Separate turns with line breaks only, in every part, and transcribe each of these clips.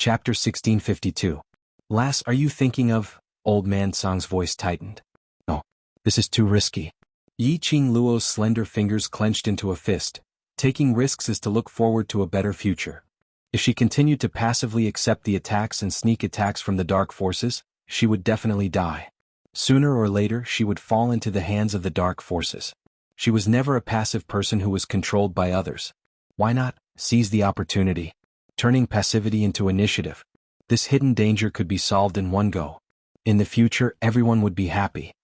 Chapter 1652. Lass, are you thinking of? Old man Song's voice tightened. No. This is too risky. Yi Qing Luo's slender fingers clenched into a fist. Taking risks is to look forward to a better future. If she continued to passively accept the attacks and sneak attacks from the dark forces, she would definitely die. Sooner or later she would fall into the hands of the dark forces. She was never a passive person who was controlled by others. Why not seize the opportunity? Turning passivity into initiative. This hidden danger could be solved in one go. In the future, everyone would be happy.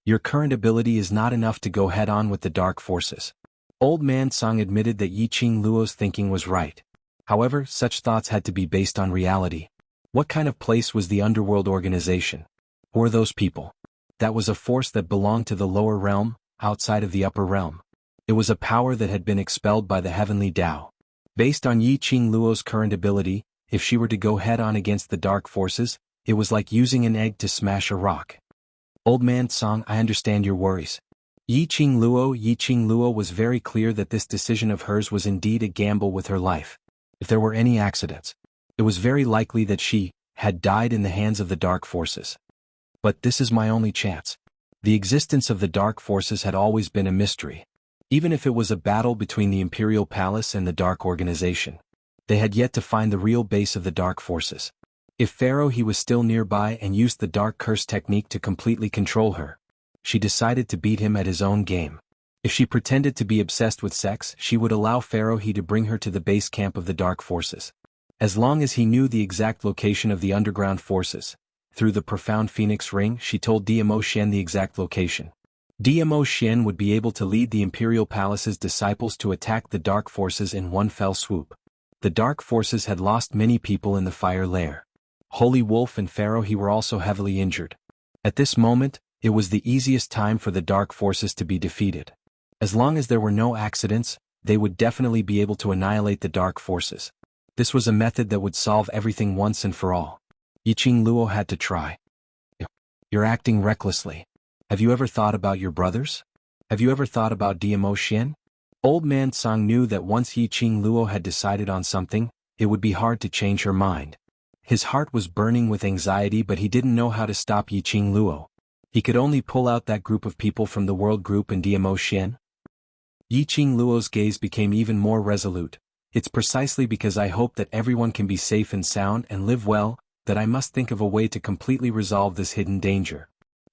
Your current ability is not enough to go head-on with the dark forces. Old man Song admitted that Yi Qing Luo's thinking was right. However, such thoughts had to be based on reality. What kind of place was the underworld organization? Who were those people? That was a force that belonged to the lower realm, outside of the upper realm. It was a power that had been expelled by the heavenly Tao. Based on Yi Qing Luo's current ability, if she were to go head-on against the dark forces, it was like using an egg to smash a rock. Old man Song, I understand your worries. Yi Qing Luo was very clear that this decision of hers was indeed a gamble with her life. If there were any accidents, it was very likely that she had died in the hands of the dark forces. But this is my only chance. The existence of the dark forces had always been a mystery. Even if it was a battle between the Imperial Palace and the Dark Organization, they had yet to find the real base of the dark forces. If Pharaoh he was still nearby and used the dark curse technique to completely control her, she decided to beat him at his own game. If she pretended to be obsessed with sex, she would allow Pharaoh he to bring her to the base camp of the dark forces. As long as he knew the exact location of the underground forces, through the profound phoenix ring, she told Dmo Xian the exact location. Dmo Xian would be able to lead the Imperial Palace's disciples to attack the dark forces in one fell swoop. The dark forces had lost many people in the fire lair. Holy Wolf and Pharaoh he were also heavily injured. At this moment, it was the easiest time for the dark forces to be defeated. As long as there were no accidents, they would definitely be able to annihilate the dark forces. This was a method that would solve everything once and for all. Yi Qing Luo had to try. You're acting recklessly. Have you ever thought about your brothers? Have you ever thought about Dmo Xian? Old man Song knew that once Yi Qing Luo had decided on something, it would be hard to change her mind. His heart was burning with anxiety, but he didn't know how to stop Yi Qing Luo. He could only pull out that group of people from the world group and Dmo Xian. Yi Qing Luo's gaze became even more resolute. It's precisely because I hope that everyone can be safe and sound and live well, that I must think of a way to completely resolve this hidden danger.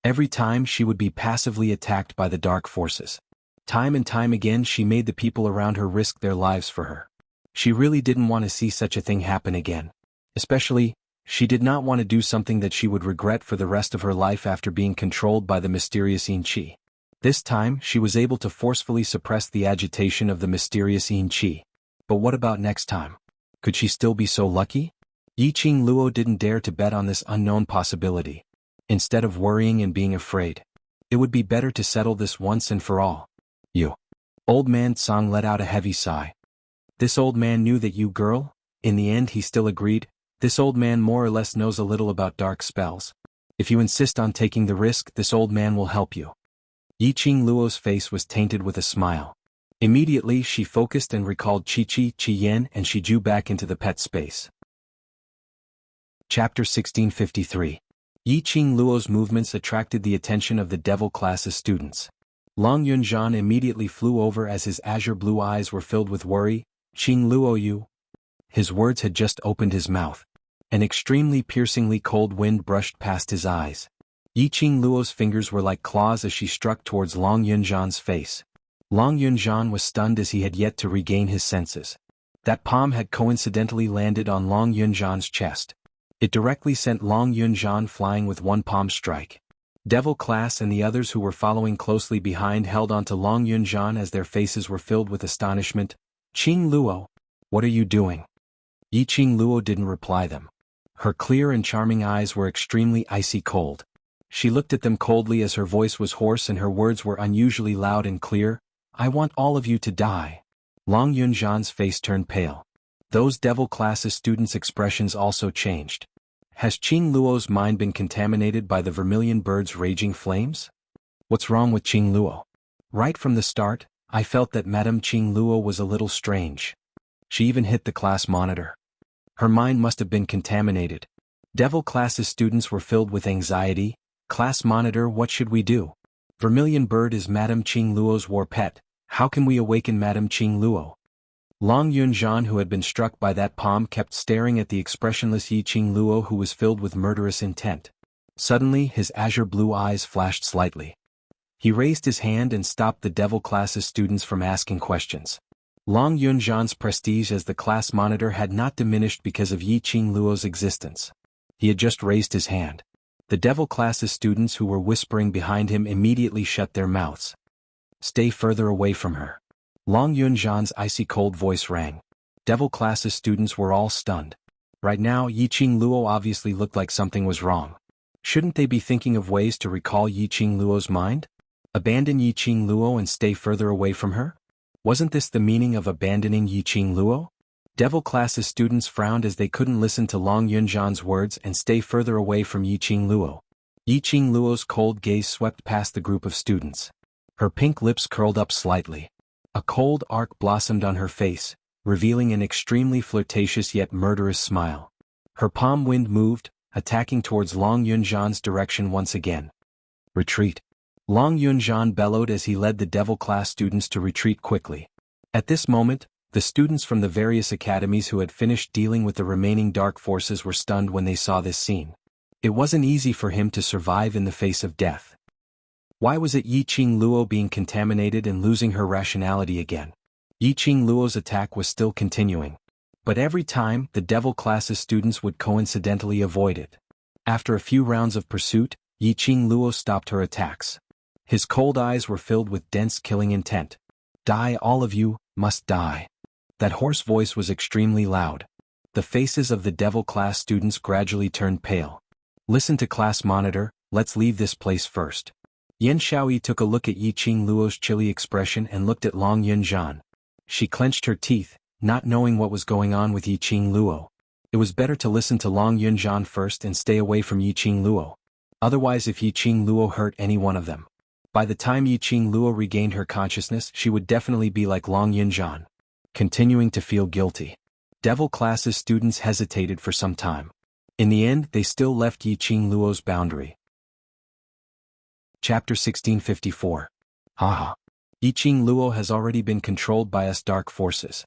Every time she would be passively attacked by the dark forces. Time and time again she made the people around her risk their lives for her. She really didn't want to see such a thing happen again. Especially, she did not want to do something that she would regret for the rest of her life after being controlled by the mysterious xianxia. This time she was able to forcefully suppress the agitation of the mysterious xianxia. But what about next time? Could she still be so lucky? Yi Qing Luo didn't dare to bet on this unknown possibility. Instead of worrying and being afraid, it would be better to settle this once and for all. You. Old man Song let out a heavy sigh. This old man knew that you girl? In the end he still agreed. This old man more or less knows a little about dark spells. If you insist on taking the risk, this old man will help you. Yi Qing Luo's face was tainted with a smile. Immediately she focused and recalled Qi Yan and she drew back into the pet space. Chapter 1653. Yi Qing Luo's movements attracted the attention of the devil class's students. Long Yunzhan immediately flew over as his azure blue eyes were filled with worry. Qing Luo you. His words had just opened his mouth. An extremely piercingly cold wind brushed past his eyes. Yi Qing Luo's fingers were like claws as she struck towards Long Yunzhan's face. Long Yunzhan was stunned as he had yet to regain his senses. That palm had coincidentally landed on Long Yunzhan's chest. It directly sent Long Yunzhan flying with one palm strike. Devil class and the others who were following closely behind held onto Long Yunzhan as their faces were filled with astonishment. Qing Luo, what are you doing? Yi Qing Luo didn't reply them. Her clear and charming eyes were extremely icy cold. She looked at them coldly as her voice was hoarse and her words were unusually loud and clear. I want all of you to die. Long Yunzhan's face turned pale. Those devil class's students' expressions also changed. Has Qing Luo's mind been contaminated by the vermilion bird's raging flames? What's wrong with Qing Luo? Right from the start, I felt that Madame Qing Luo was a little strange. She even hit the class monitor. Her mind must have been contaminated. Devil classes students were filled with anxiety. Class monitor, what should we do? Vermilion bird is Madame Qing Luo's war pet. How can we awaken Madame Qing Luo? Long Yunzhan, who had been struck by that palm, kept staring at the expressionless Yi Qing Luo, who was filled with murderous intent. Suddenly, his azure blue eyes flashed slightly. He raised his hand and stopped the devil classes students from asking questions. Long Yunzhan's prestige as the class monitor had not diminished because of Yi Qing Luo's existence. He had just raised his hand. The devil classes students who were whispering behind him immediately shut their mouths. Stay further away from her. Long Yunzhan's icy cold voice rang. Devil classes students were all stunned. Right now, Yi Qing Luo obviously looked like something was wrong. Shouldn't they be thinking of ways to recall Yi Qing Luo's mind? Abandon Yi Qing Luo and stay further away from her? Wasn't this the meaning of abandoning Yi Qing Luo? Devil classes students frowned as they couldn't listen to Long Yunzhan's words and stay further away from Yi Qing Luo. Yi Qing Luo's cold gaze swept past the group of students. Her pink lips curled up slightly. A cold arc blossomed on her face, revealing an extremely flirtatious yet murderous smile. Her palm wind moved, attacking towards Long Yunzhan's direction once again. Retreat. Long Yunzhan bellowed as he led the devil class students to retreat quickly. At this moment, the students from the various academies who had finished dealing with the remaining dark forces were stunned when they saw this scene. It wasn't easy for him to survive in the face of death. Why was it Yi Qing Luo being contaminated and losing her rationality again? Yi Qing Luo's attack was still continuing. But every time, the devil classes students would coincidentally avoid it. After a few rounds of pursuit, Yi Qing Luo stopped her attacks. His cold eyes were filled with dense killing intent. Die, all of you, must die. That hoarse voice was extremely loud. The faces of the devil class students gradually turned pale. Listen to class monitor, let's leave this place first. Yan Xiaoyi took a look at Yi Qing Luo's chilly expression and looked at Long Yunzhan. She clenched her teeth, not knowing what was going on with Yi Qing Luo. It was better to listen to Long Yunzhan first and stay away from Yi Qing Luo. Otherwise, if Yi Qing Luo hurt any one of them, by the time Yi Qing Luo regained her consciousness, she would definitely be like Long Yunzhan. Continuing to feel guilty. Devil classes students hesitated for some time. In the end, they still left Yi Qing Luo's boundary. Chapter 1654. Haha. Yi Qing Luo has already been controlled by us dark forces.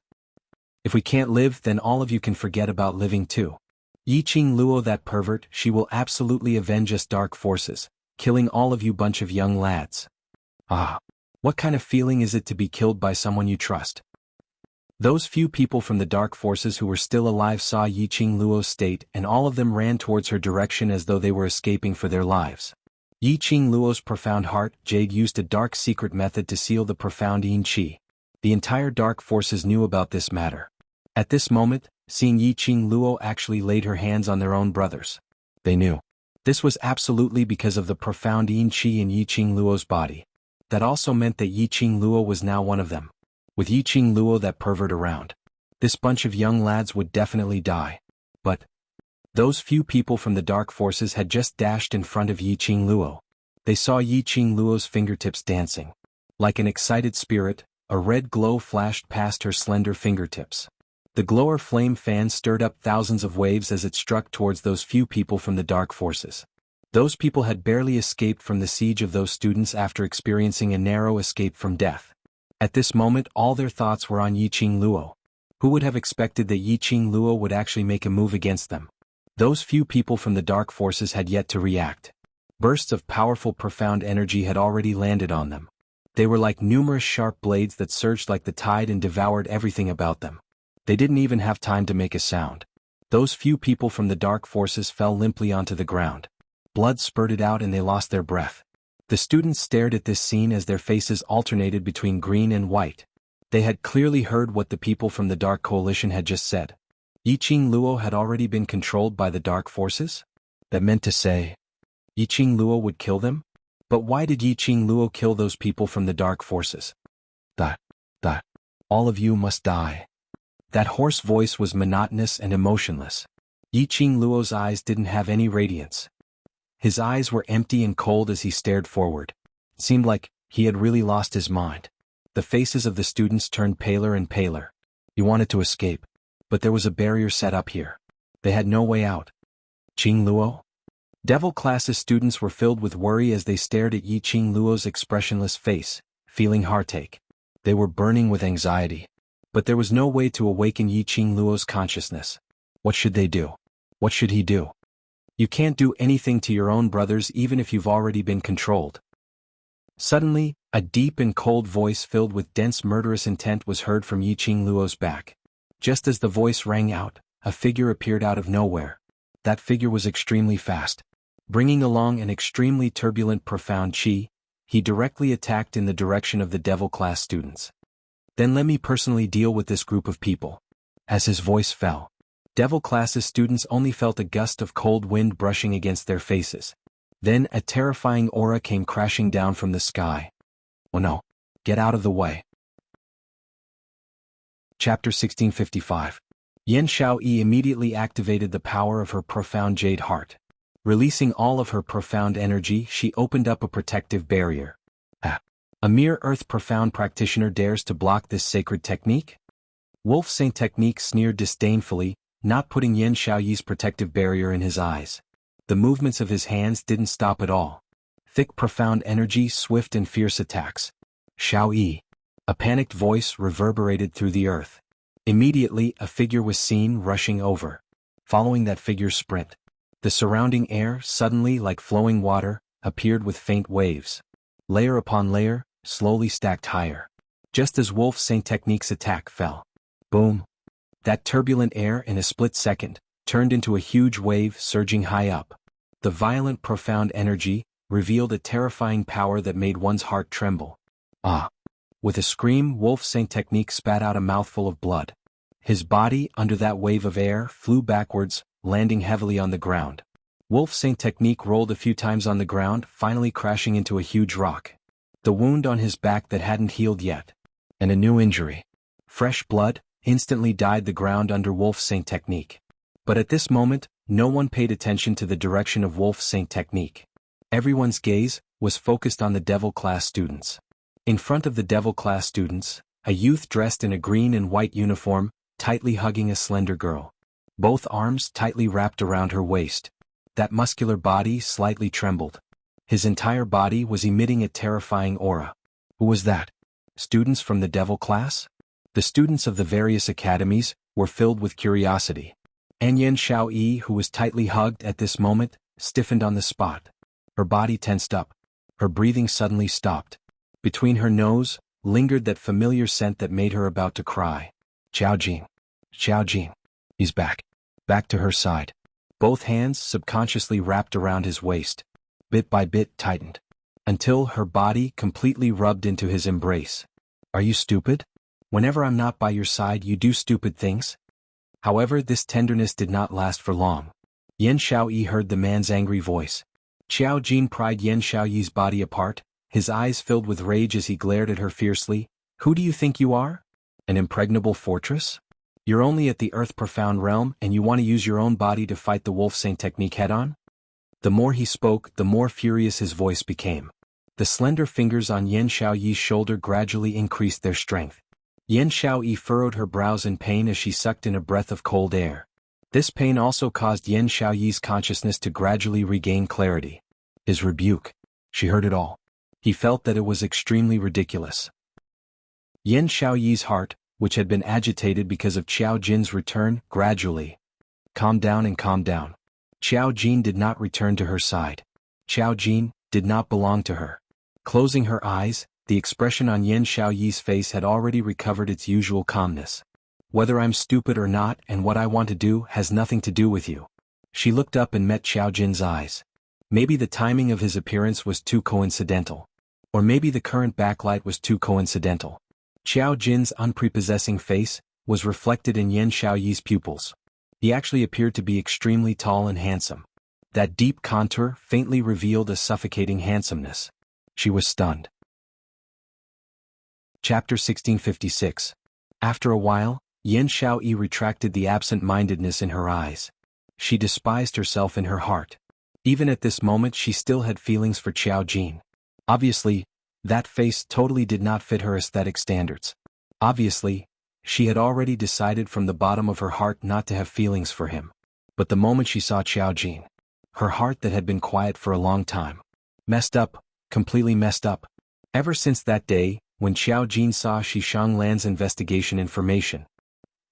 If we can't live, then all of you can forget about living too. Yi Qing Luo, that pervert, she will absolutely avenge us dark forces, killing all of you bunch of young lads. Ah. What kind of feeling is it to be killed by someone you trust? Those few people from the dark forces who were still alive saw Yi Qing Luo's state, and all of them ran towards her direction as though they were escaping for their lives. Yi Qing Luo's profound heart, Jade used a dark secret method to seal the profound yin qi. The entire dark forces knew about this matter. At this moment, seeing Yi Qing Luo actually laid her hands on their own brothers. They knew. This was absolutely because of the profound yin qi in Yi Qing Luo's body. That also meant that Yi Qing Luo was now one of them. With Yi Qing Luo, that pervert, around, this bunch of young lads would definitely die. But those few people from the dark forces had just dashed in front of Yi Qing Luo. They saw Yi Qing Luo's fingertips dancing. Like an excited spirit, a red glow flashed past her slender fingertips. The glower flame fan stirred up thousands of waves as it struck towards those few people from the dark forces. Those people had barely escaped from the siege of those students after experiencing a narrow escape from death. At this moment, all their thoughts were on Yi Qing Luo. Who would have expected that Yi Qing Luo would actually make a move against them? Those few people from the dark forces had yet to react. Bursts of powerful, profound energy had already landed on them. They were like numerous sharp blades that surged like the tide and devoured everything about them. They didn't even have time to make a sound. Those few people from the dark forces fell limply onto the ground. Blood spurted out and they lost their breath. The students stared at this scene as their faces alternated between green and white. They had clearly heard what the people from the Dark Coalition had just said. Yi Qing Luo had already been controlled by the dark forces? That meant to say, Yi Qing Luo would kill them? But why did Yi Qing Luo kill those people from the dark forces? All of you must die. That hoarse voice was monotonous and emotionless. Yi Qing Luo's eyes didn't have any radiance. His eyes were empty and cold as he stared forward. It seemed like he had really lost his mind. The faces of the students turned paler and paler. He wanted to escape, but there was a barrier set up here. They had no way out. Qing Luo? Devil classes students were filled with worry as they stared at Yi Qing Luo's expressionless face, feeling heartache. They were burning with anxiety. But there was no way to awaken Yi Qing Luo's consciousness. What should they do? What should he do? You can't do anything to your own brothers even if you've already been controlled. Suddenly, a deep and cold voice filled with dense murderous intent was heard from Yi Qing Luo's back. Just as the voice rang out, a figure appeared out of nowhere. That figure was extremely fast. Bringing along an extremely turbulent profound qi, he directly attacked in the direction of the devil class students. Then let me personally deal with this group of people. As his voice fell, devil classes students only felt a gust of cold wind brushing against their faces. Then a terrifying aura came crashing down from the sky. Oh no! Get out of the way. Chapter 1655. Yan Xiaoyi immediately activated the power of her profound jade heart. Releasing all of her profound energy, she opened up a protective barrier. A mere earth profound practitioner dares to block this sacred technique? Wolf Saint Technique sneered disdainfully, not putting Yan Xiaoyi's protective barrier in his eyes. The movements of his hands didn't stop at all. Thick profound energy, swift and fierce attacks. Xiaoyi. A panicked voice reverberated through the earth. Immediately, a figure was seen rushing over. Following that figure's sprint, the surrounding air, suddenly like flowing water, appeared with faint waves. Layer upon layer, slowly stacked higher. Just as Wolf Saint Technique's attack fell. Boom! That turbulent air in a split second turned into a huge wave surging high up. The violent profound energy revealed a terrifying power that made one's heart tremble. Ah! With a scream, Wolf Saint Technique spat out a mouthful of blood. His body, under that wave of air, flew backwards, landing heavily on the ground. Wolf Saint Technique rolled a few times on the ground, finally crashing into a huge rock. The wound on his back that hadn't healed yet. And a new injury. Fresh blood, instantly dyed the ground under Wolf Saint Technique. But at this moment, no one paid attention to the direction of Wolf Saint Technique. Everyone's gaze was focused on the devil class students. In front of the devil class students, a youth dressed in a green and white uniform, tightly hugging a slender girl. Both arms tightly wrapped around her waist. That muscular body slightly trembled. His entire body was emitting a terrifying aura. Who was that? Students from the devil class? The students of the various academies were filled with curiosity. Yan Xiaoyi, who was tightly hugged at this moment, stiffened on the spot. Her body tensed up. Her breathing suddenly stopped. Between her nose lingered that familiar scent that made her about to cry. Xiao Jing. He's back. Back to her side. Both hands subconsciously wrapped around his waist. Bit by bit tightened. Until her body completely rubbed into his embrace. Are you stupid? Whenever I'm not by your side you do stupid things? However, this tenderness did not last for long. Yan Xiaoyi heard the man's angry voice. Xiao Jin pried Yan Xiaoyi's body apart, his eyes filled with rage as he glared at her fiercely. Who do you think you are? An impregnable fortress? You're only at the earth profound realm and you want to use your own body to fight the Wolf Saint Technique head-on? The more he spoke, the more furious his voice became. The slender fingers on Yan Xiaoyi's shoulder gradually increased their strength. Yan Xiaoyi furrowed her brows in pain as she sucked in a breath of cold air. This pain also caused Yan Xiaoyi's consciousness to gradually regain clarity. His rebuke. She heard it all. He felt that it was extremely ridiculous. Yan Xiaoyi's heart, which had been agitated because of Xiao Jin's return, gradually calmed down and calmed down. Xiao Jin did not return to her side. Xiao Jin did not belong to her. Closing her eyes, the expression on Yan Xiaoyi's face had already recovered its usual calmness. Whether I'm stupid or not and what I want to do has nothing to do with you. She looked up and met Xiao Jin's eyes. Maybe the timing of his appearance was too coincidental. Or maybe the current backlight was too coincidental. Xiao Jin's unprepossessing face was reflected in Yan Xiaoyi's pupils. He actually appeared to be extremely tall and handsome. That deep contour faintly revealed a suffocating handsomeness. She was stunned. Chapter 1656. After a while, Yan Xiaoyi retracted the absent-mindedness in her eyes. She despised herself in her heart. Even at this moment she still had feelings for Xiao Jin. Obviously, that face totally did not fit her aesthetic standards. Obviously, she had already decided from the bottom of her heart not to have feelings for him. But the moment she saw Xiao Jin, her heart that had been quiet for a long time, messed up, completely messed up. Ever since that day, when Xiao Jin saw Xuanhuan's investigation information,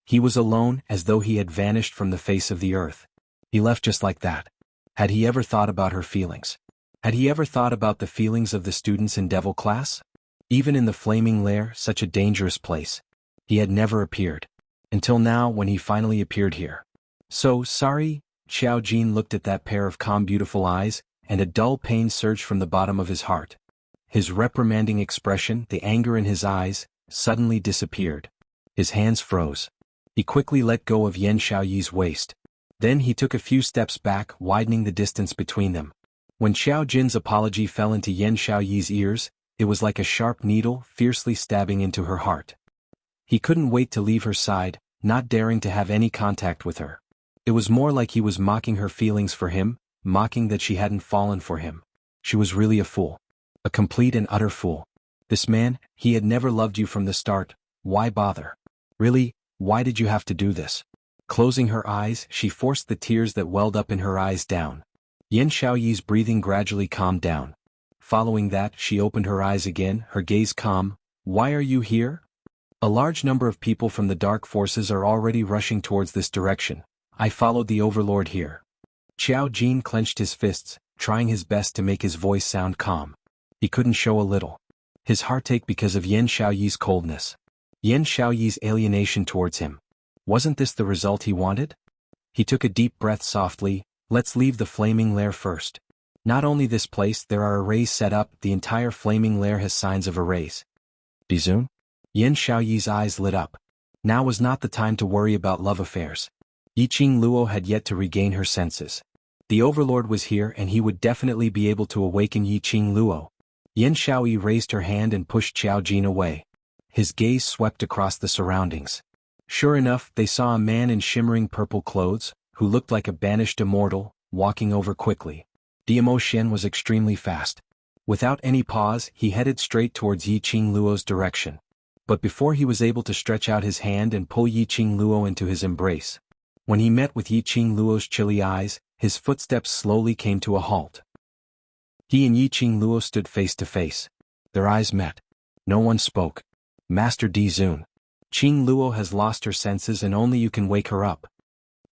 he was alone, as though he had vanished from the face of the earth. He left just like that. Had he ever thought about her feelings? Had he ever thought about the feelings of the students in Devil class? Even in the Flaming Lair, such a dangerous place, he had never appeared. Until now, when he finally appeared here. So, sorry? Xiao Jin looked at that pair of calm beautiful eyes, and a dull pain surged from the bottom of his heart. His reprimanding expression, the anger in his eyes, suddenly disappeared. His hands froze. He quickly let go of Yan Xiaoyi's waist. Then he took a few steps back, widening the distance between them. When Xiao Jin's apology fell into Yan Xiaoyi's ears, it was like a sharp needle fiercely stabbing into her heart. He couldn't wait to leave her side, not daring to have any contact with her. It was more like he was mocking her feelings for him, mocking that she hadn't fallen for him. She was really a fool. A complete and utter fool. This man, he had never loved you from the start. Why bother? Really, why did you have to do this? Closing her eyes, she forced the tears that welled up in her eyes down. Yan Xiaoyi's breathing gradually calmed down. Following that, she opened her eyes again, her gaze calm. Why are you here? A large number of people from the dark forces are already rushing towards this direction. I followed the overlord here. Xiao Jin clenched his fists, trying his best to make his voice sound calm. He couldn't show a little. His heart ached because of Yan Xiaoyi's coldness. Yan Xiaoyi's alienation towards him. Wasn't this the result he wanted? He took a deep breath softly. Let's leave the Flaming Lair first. Not only this place, there are arrays set up, the entire Flaming Lair has signs of arrays. Dizun? Yan Xiaoyi's eyes lit up. Now was not the time to worry about love affairs. Yiqing Luo had yet to regain her senses. The overlord was here and he would definitely be able to awaken Yiqing Luo. Yan Xiaoyi raised her hand and pushed Xiao Jin away. His gaze swept across the surroundings. Sure enough, they saw a man in shimmering purple clothes, who looked like a banished immortal, walking over quickly. Diamo Xian was extremely fast. Without any pause, he headed straight towards Yiqing Luo's direction. But before he was able to stretch out his hand and pull Yiqing Luo into his embrace, when he met with Yiqing Luo's chilly eyes, his footsteps slowly came to a halt. He and Yiqing Luo stood face to face. Their eyes met. No one spoke. Master Dizun. Qing Luo has lost her senses and only you can wake her up.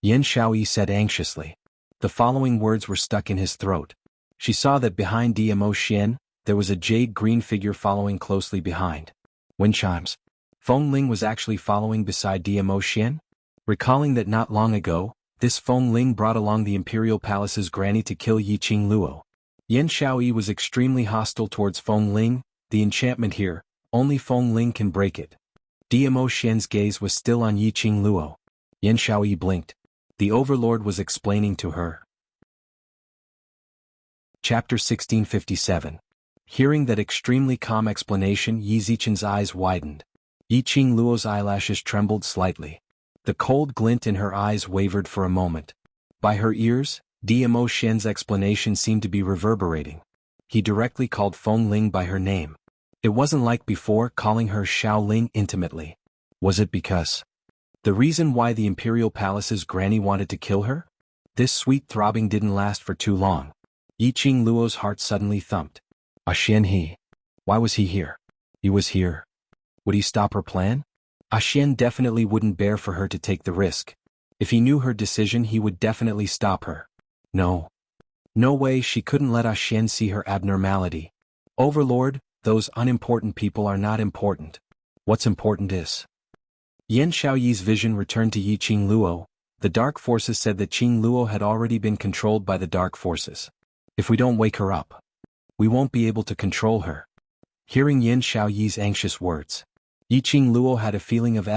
Yan Xiaoyi said anxiously. The following words were stuck in his throat. She saw that behind Diamo Xian, there was a jade-green figure following closely behind. Wind chimes. Feng Ling was actually following beside Diamo Xian? Recalling that not long ago, this Feng Ling brought along the Imperial Palace's granny to kill Yiqing Luo. Yan Xiaoyi was extremely hostile towards Feng Ling. The enchantment here, only Feng Ling can break it. Diamo Xian's gaze was still on Yiqing Luo. Yan Xiaoyi blinked. The overlord was explaining to her. Chapter 1657. Hearing that extremely calm explanation, Yi Zichen's eyes widened. Yiqing Luo's eyelashes trembled slightly. The cold glint in her eyes wavered for a moment. By her ears, Diamo Xian's explanation seemed to be reverberating. He directly called Feng Ling by her name. It wasn't like before calling her Xiao Ling intimately. Was it because the reason why the Imperial Palace's granny wanted to kill her? This sweet throbbing didn't last for too long. Yiqing Luo's heart suddenly thumped. Xian. Why was he here? He was here. Would he stop her plan? Xian definitely wouldn't bear for her to take the risk. If he knew her decision, he would definitely stop her. No. No way, she couldn't let Xian see her abnormality. Overlord, those unimportant people are not important. What's important is. Yan Xiaoyi's vision returned to Yiqing Luo. The dark forces said that Qing Luo had already been controlled by the dark forces. If we don't wake her up, we won't be able to control her. Hearing Yan Xiaoyi's anxious words, Yiqing Luo had a feeling of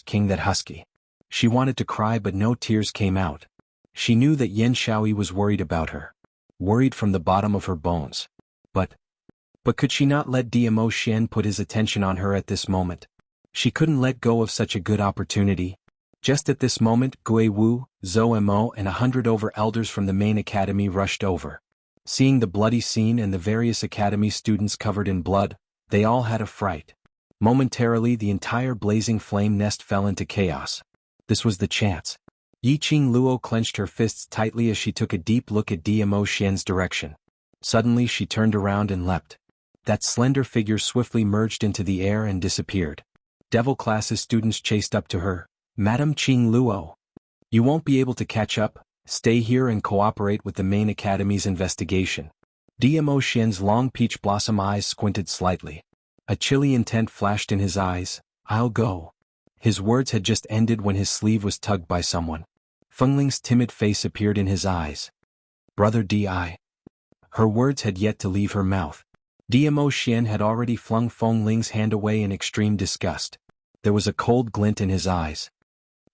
King that husky. She wanted to cry but no tears came out. She knew that Yan Xiaoyi was worried about her. Worried from the bottom of her bones. But could she not let Diamo Xian put his attention on her at this moment? She couldn't let go of such a good opportunity. Just at this moment, Gui Wu, Zhou Mo and 100 over elders from the main academy rushed over. Seeing the bloody scene and the various academy students covered in blood, they all had a fright. Momentarily the entire blazing flame nest fell into chaos. This was the chance. Yiqing Luo clenched her fists tightly as she took a deep look at Dmo Xian's direction. Suddenly she turned around and leapt. That slender figure swiftly merged into the air and disappeared. Devil classes students chased up to her. "Madam Qing Luo, you won't be able to catch up, stay here and cooperate with the main academy's investigation." Dmo Xian's long peach blossom eyes squinted slightly. A chilly intent flashed in his eyes. "I'll go." His words had just ended when his sleeve was tugged by someone. Fengling's timid face appeared in his eyes. "Brother Di." Her words had yet to leave her mouth. Dmo Xian had already flung Fengling's hand away in extreme disgust. There was a cold glint in his eyes.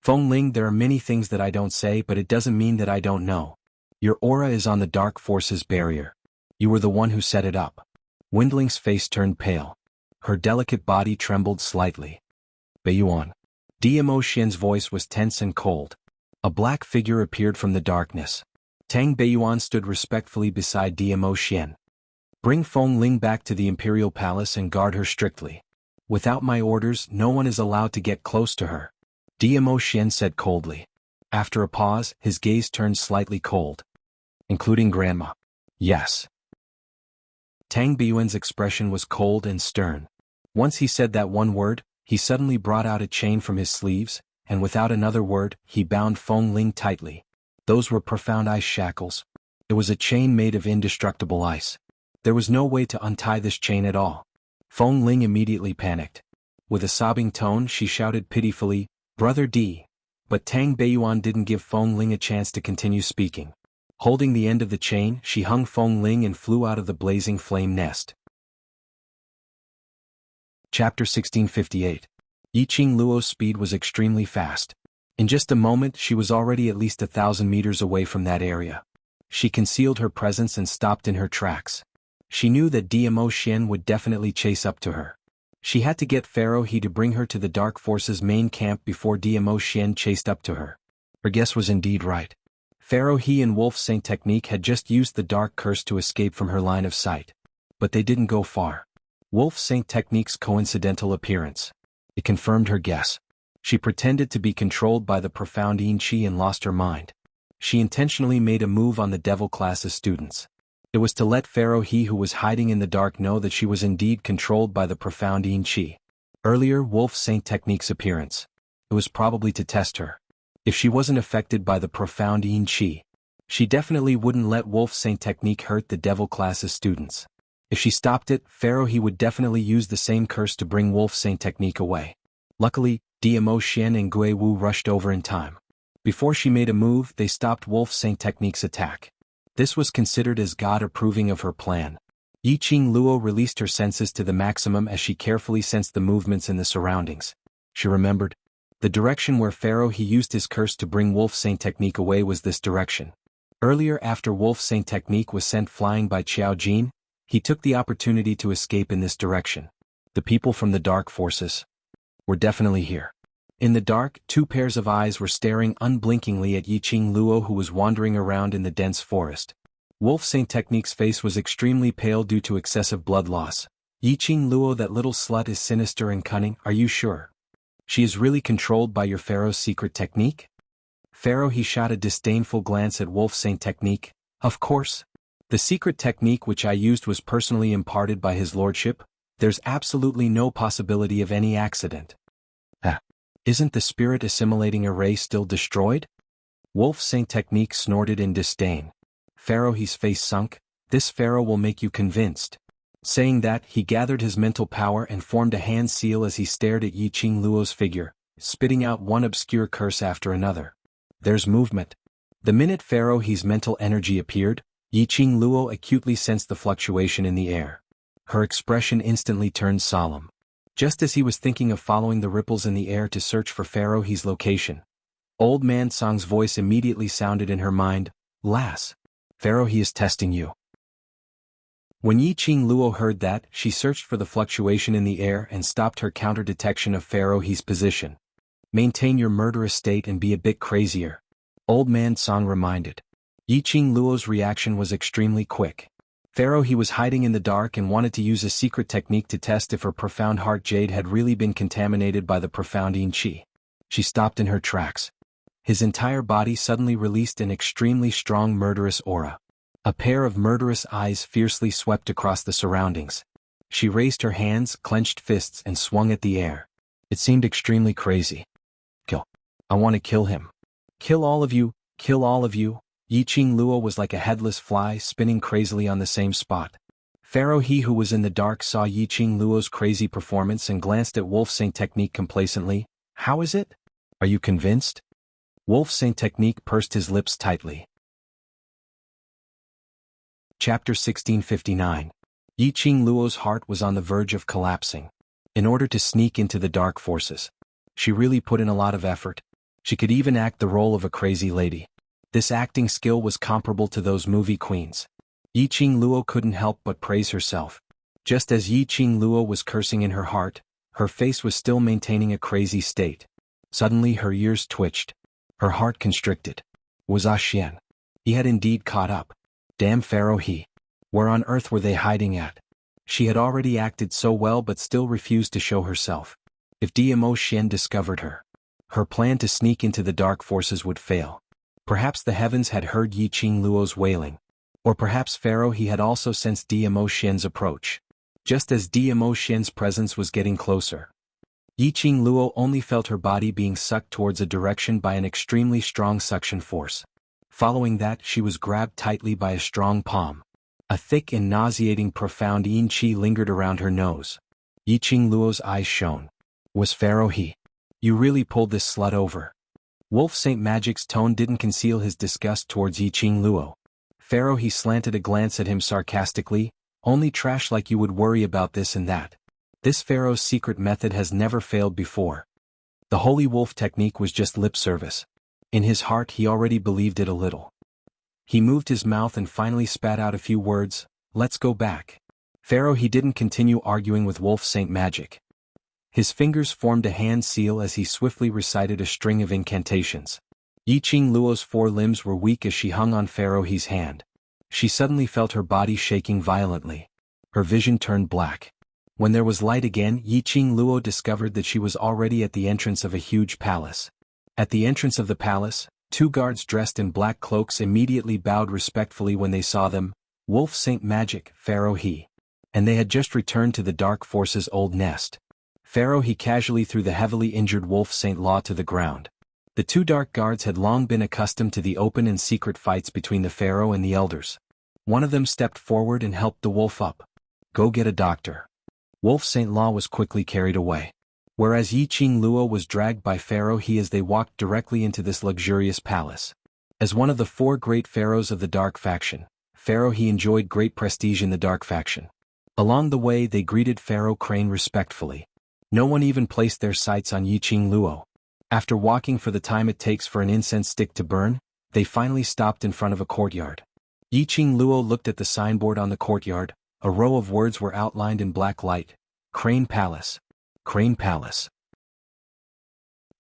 "Fengling, there are many things that I don't say, but it doesn't mean that I don't know. Your aura is on the dark forces barrier. You were the one who set it up." Windling's face turned pale. Her delicate body trembled slightly. "Beiyuan." Dmo Xian's voice was tense and cold. A black figure appeared from the darkness. Tang Beiyuan stood respectfully beside Dmo Xian. "Bring Fengling back to the Imperial Palace and guard her strictly. Without my orders, no one is allowed to get close to her," Dmo Xian said coldly. After a pause, his gaze turned slightly cold. "Including Grandma?" "Yes." Tang Beiyuan's expression was cold and stern. Once he said that one word, he suddenly brought out a chain from his sleeves, and without another word, he bound Fengling tightly. Those were profound ice shackles. It was a chain made of indestructible ice. There was no way to untie this chain at all. Fengling immediately panicked. With a sobbing tone she shouted pitifully, "Brother D." But Tang Beiyuan didn't give Fengling a chance to continue speaking. Holding the end of the chain, she hung Fengling and flew out of the blazing flame nest. Chapter 1658. Yiqing Luo's speed was extremely fast. In just a moment she was already at least 1,000 meters away from that area. She concealed her presence and stopped in her tracks. She knew that Dmo Xian would definitely chase up to her. She had to get Pharaoh He to bring her to the Dark Forces main camp before Dmo Xian chased up to her. Her guess was indeed right. Pharaoh He and Wolf Saint Technique had just used the dark curse to escape from her line of sight. But they didn't go far. Wolf Saint Technique's coincidental appearance. It confirmed her guess. She pretended to be controlled by the profound xianxia and lost her mind. She intentionally made a move on the devil class's students. It was to let Pharaoh He who was hiding in the dark know that she was indeed controlled by the profound xianxia. Earlier, Wolf Saint Technique's appearance. It was probably to test her. If she wasn't affected by the profound xianxia, she definitely wouldn't let Wolf Saint Technique hurt the devil class's students. If she stopped it, Pharaoh He would definitely use the same curse to bring Wolf Saint Technique away. Luckily, Dmo Xian and Gui Wu rushed over in time. Before she made a move, they stopped Wolf Saint Technique's attack. This was considered as God approving of her plan. Yiqing Luo released her senses to the maximum as she carefully sensed the movements in the surroundings. She remembered. The direction where Pharaoh He used his curse to bring Wolf Saint Technique away was this direction. Earlier, after Wolf Saint Technique was sent flying by Qiao Jin, he took the opportunity to escape in this direction. The people from the Dark Forces were definitely here. In the dark, two pairs of eyes were staring unblinkingly at Yiqing Luo who was wandering around in the dense forest. Wolf Saint Technique's face was extremely pale due to excessive blood loss. "Yiqing Luo, that little slut is sinister and cunning, are you sure? She is really controlled by your Pharaoh's secret technique?" Pharaoh He shot a disdainful glance at Wolf Saint Technique. "Of course. The secret technique which I used was personally imparted by his lordship. There's absolutely no possibility of any accident." Isn't the spirit assimilating array still destroyed?" Wolf Saint Technique snorted in disdain. Pharaoh He's face sunk. "This Pharaoh will make you convinced." Saying that, he gathered his mental power and formed a hand seal as he stared at Yiqing Luo's figure, spitting out one obscure curse after another. There's movement. The minute Pharaoh He's mental energy appeared, Yiqing Luo acutely sensed the fluctuation in the air. Her expression instantly turned solemn. Just as he was thinking of following the ripples in the air to search for Pharaoh He's location, Old Man Song's voice immediately sounded in her mind, "Lass, Pharaoh He is testing you." When Yiqing Luo heard that, she searched for the fluctuation in the air and stopped her counter-detection of Pharaoh He's position. "Maintain your murderous state and be a bit crazier," Old Man Song reminded. Yiqing Luo's reaction was extremely quick. Pharaoh He was hiding in the dark and wanted to use a secret technique to test if her profound heart jade had really been contaminated by the profound yin qi. She stopped in her tracks. His entire body suddenly released an extremely strong murderous aura. A pair of murderous eyes fiercely swept across the surroundings. She raised her hands, clenched fists, and swung at the air. It seemed extremely crazy. Kill. I want to kill him. Kill all of you, kill all of you. Yiqing Luo was like a headless fly spinning crazily on the same spot. Pharaoh he who was in the dark saw Yiqing Luo's crazy performance and glanced at Wolfsaint Technique complacently. How is it? Are you convinced? Wolfsaint Technique pursed his lips tightly. Chapter 1659. Yiqing Luo's heart was on the verge of collapsing. In order to sneak into the dark forces, she really put in a lot of effort. She could even act the role of a crazy lady. This acting skill was comparable to those movie queens. Yiqing Luo couldn't help but praise herself. Just as Yiqing Luo was cursing in her heart, her face was still maintaining a crazy state. Suddenly her ears twitched. Her heart constricted. Was Xian? He had indeed caught up. Damn Pharaoh he. Where on earth were they hiding at? She had already acted so well but still refused to show herself. If Dmo Xian discovered her, her plan to sneak into the dark forces would fail. Perhaps the heavens had heard Yiqing Luo's wailing. Or perhaps Pharaoh he had also sensed Dmo Xian's approach. Just as Dmo Xian's presence was getting closer, Yiqing Luo only felt her body being sucked towards a direction by an extremely strong suction force. Following that, she was grabbed tightly by a strong palm. A thick and nauseating profound yin qi lingered around her nose. Yiqing Luo's eyes shone. Was Pharaoh he? You really pulled this slut over. Wolf Saint Magic's tone didn't conceal his disgust towards Yiqing Luo. Pharaoh he slanted a glance at him sarcastically. Only trash like you would worry about this and that. This Pharaoh's secret method has never failed before. The Holy Wolf technique was just lip service. In his heart he already believed it a little. He moved his mouth and finally spat out a few words. Let's go back. Pharaoh he didn't continue arguing with Wolf Saint Magic. His fingers formed a hand seal as he swiftly recited a string of incantations. Yiqing Luo's four limbs were weak as she hung on Pharaoh he's hand. She suddenly felt her body shaking violently. Her vision turned black. When there was light again, Yiqing Luo discovered that she was already at the entrance of a huge palace. At the entrance of the palace, two guards dressed in black cloaks immediately bowed respectfully when they saw them. Wolf Saint Magic, Pharaoh he. And they had just returned to the Dark Force's old nest. Pharaoh he casually threw the heavily injured Wolf Saint Law to the ground. The two dark guards had long been accustomed to the open and secret fights between the Pharaoh and the elders. One of them stepped forward and helped the wolf up. Go get a doctor. Wolf Saint Law was quickly carried away. Whereas Yiqing Luo was dragged by Pharaoh he as they walked directly into this luxurious palace. As one of the four great pharaohs of the Dark Faction, Pharaoh he enjoyed great prestige in the Dark Faction. Along the way they greeted Pharaoh Crane respectfully. No one even placed their sights on Yiqing Luo. After walking for the time it takes for an incense stick to burn, they finally stopped in front of a courtyard. Yiqing Luo looked at the signboard on the courtyard. A row of words were outlined in black light. Crane Palace. Crane Palace.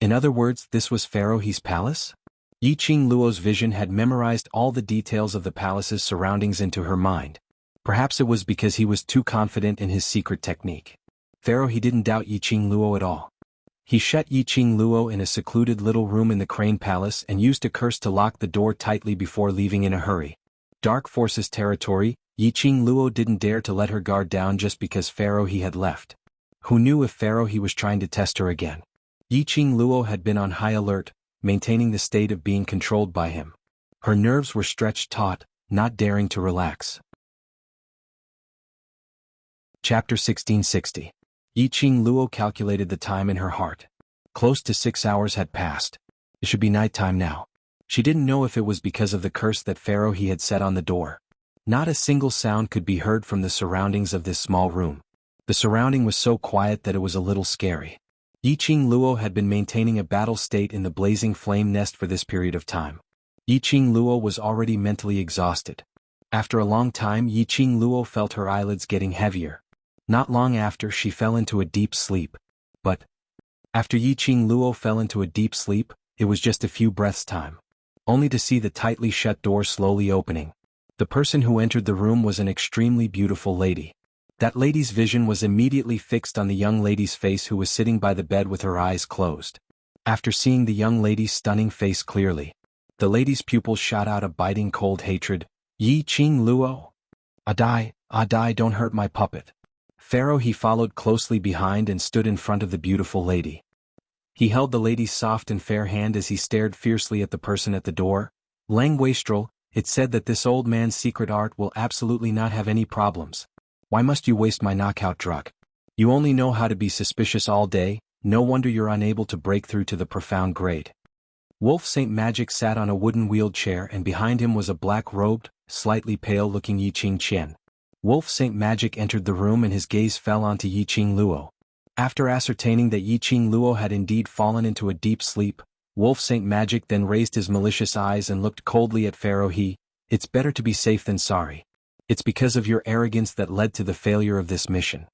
In other words, this was Pharaoh he's palace? Yiqing Luo's vision had memorized all the details of the palace's surroundings into her mind. Perhaps it was because he was too confident in his secret technique. Pharaoh he didn't doubt Yiqing Luo at all. He shut Yiqing Luo in a secluded little room in the Crane Palace and used a curse to lock the door tightly before leaving in a hurry. Dark Forces territory, Yiqing Luo didn't dare to let her guard down just because Pharaoh he had left. Who knew if Pharaoh he was trying to test her again? Yiqing Luo had been on high alert, maintaining the state of being controlled by him. Her nerves were stretched taut, not daring to relax. Chapter 1660. Yiqing Luo calculated the time in her heart. Close to 6 hours had passed. It should be nighttime now. She didn't know if it was because of the curse that Pharaoh he had set on the door. Not a single sound could be heard from the surroundings of this small room. The surrounding was so quiet that it was a little scary. Yiqing Luo had been maintaining a battle state in the blazing flame nest for this period of time. Yiqing Luo was already mentally exhausted. After a long time, Yiqing Luo felt her eyelids getting heavier. Not long after, she fell into a deep sleep. But after Yiqing Luo fell into a deep sleep, it was just a few breaths' time. Only to see the tightly shut door slowly opening. The person who entered the room was an extremely beautiful lady. That lady's vision was immediately fixed on the young lady's face who was sitting by the bed with her eyes closed. After seeing the young lady's stunning face clearly, the lady's pupils shot out a biting cold hatred. Yi Qing Luo? Adai, don't hurt my puppet. Pharaoh he followed closely behind and stood in front of the beautiful lady. He held the lady's soft and fair hand as he stared fiercely at the person at the door. Lang Wastrel, it said that this old man's secret art will absolutely not have any problems. Why must you waste my knockout drug? You only know how to be suspicious all day, no wonder you're unable to break through to the profound grade. Wolf Saint Magic sat on a wooden wheeled chair and behind him was a black-robed, slightly pale-looking Yi Qing Qian. Wolf Saint Magic entered the room and his gaze fell onto Yi Qing Luo. After ascertaining that Yi Qing Luo had indeed fallen into a deep sleep, Wolf Saint Magic then raised his malicious eyes and looked coldly at Pharaoh. It's better to be safe than sorry. It's because of your arrogance that led to the failure of this mission.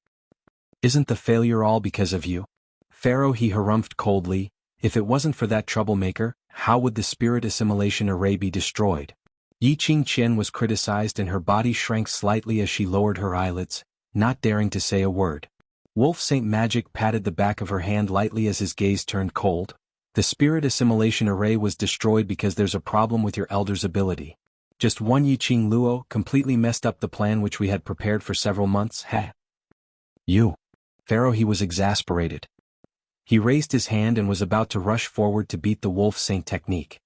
Isn't the failure all because of you? Pharaoh he harumphed coldly, if it wasn't for that troublemaker, how would the spirit assimilation array be destroyed? Yi Qing Qian was criticized and her body shrank slightly as she lowered her eyelids, not daring to say a word. Wolf Saint Magic patted the back of her hand lightly as his gaze turned cold. The spirit assimilation array was destroyed because there's a problem with your elder's ability. Just one Yi Qing Luo completely messed up the plan which we had prepared for several months. You. Pharaoh he was exasperated. He raised his hand and was about to rush forward to beat the Wolf Saint technique.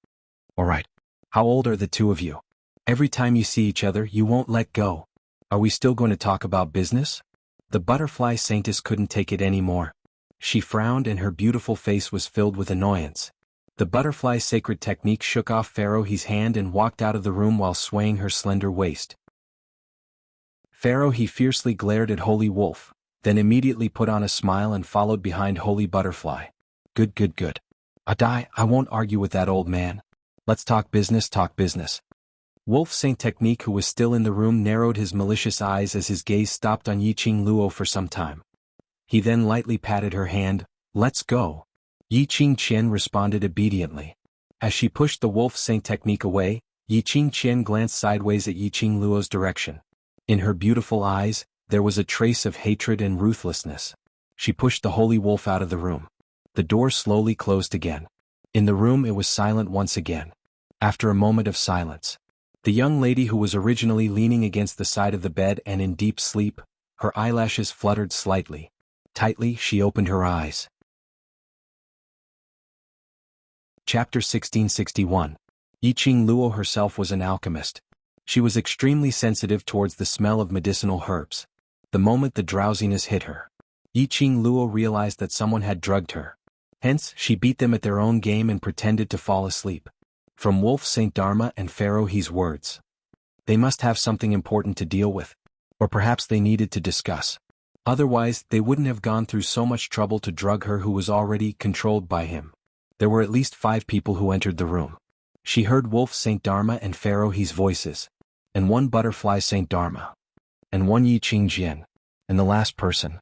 Alright. How old are the two of you? Every time you see each other you won't let go. Are we still going to talk about business? The butterfly saintess couldn't take it anymore. She frowned and her beautiful face was filled with annoyance. The butterfly sacred technique shook off Pharaoh's hand and walked out of the room while swaying her slender waist. Pharaoh he fiercely glared at Holy Wolf, then immediately put on a smile and followed behind Holy Butterfly. Good. Adai, I won't argue with that old man. Let's talk business. Wolf Saint Technique, who was still in the room, narrowed his malicious eyes as his gaze stopped on Yi Qing Luo for some time. He then lightly patted her hand. Let's go. Yi Qing Qian responded obediently. As she pushed the Wolf Saint Technique away, Yi Qing Qian glanced sideways at Yi Qing Luo's direction. In her beautiful eyes, there was a trace of hatred and ruthlessness. She pushed the holy wolf out of the room. The door slowly closed again. In the room it was silent once again. After a moment of silence, the young lady, who was originally leaning against the side of the bed and in deep sleep, her eyelashes fluttered slightly. Tightly she opened her eyes. Chapter 1661. Yi Qing Luo herself was an alchemist. She was extremely sensitive towards the smell of medicinal herbs. The moment the drowsiness hit her, Yi Qing Luo realized that someone had drugged her. Hence, she beat them at their own game and pretended to fall asleep. From Wolf Saint Dharma and Pharaoh he's words. They must have something important to deal with. Or perhaps they needed to discuss. Otherwise, they wouldn't have gone through so much trouble to drug her who was already controlled by him. There were at least 5 people who entered the room. She heard Wolf Saint Dharma and Pharaoh he's voices. And one Butterfly Saint Dharma. And one Yi Qing Jian. And the last person.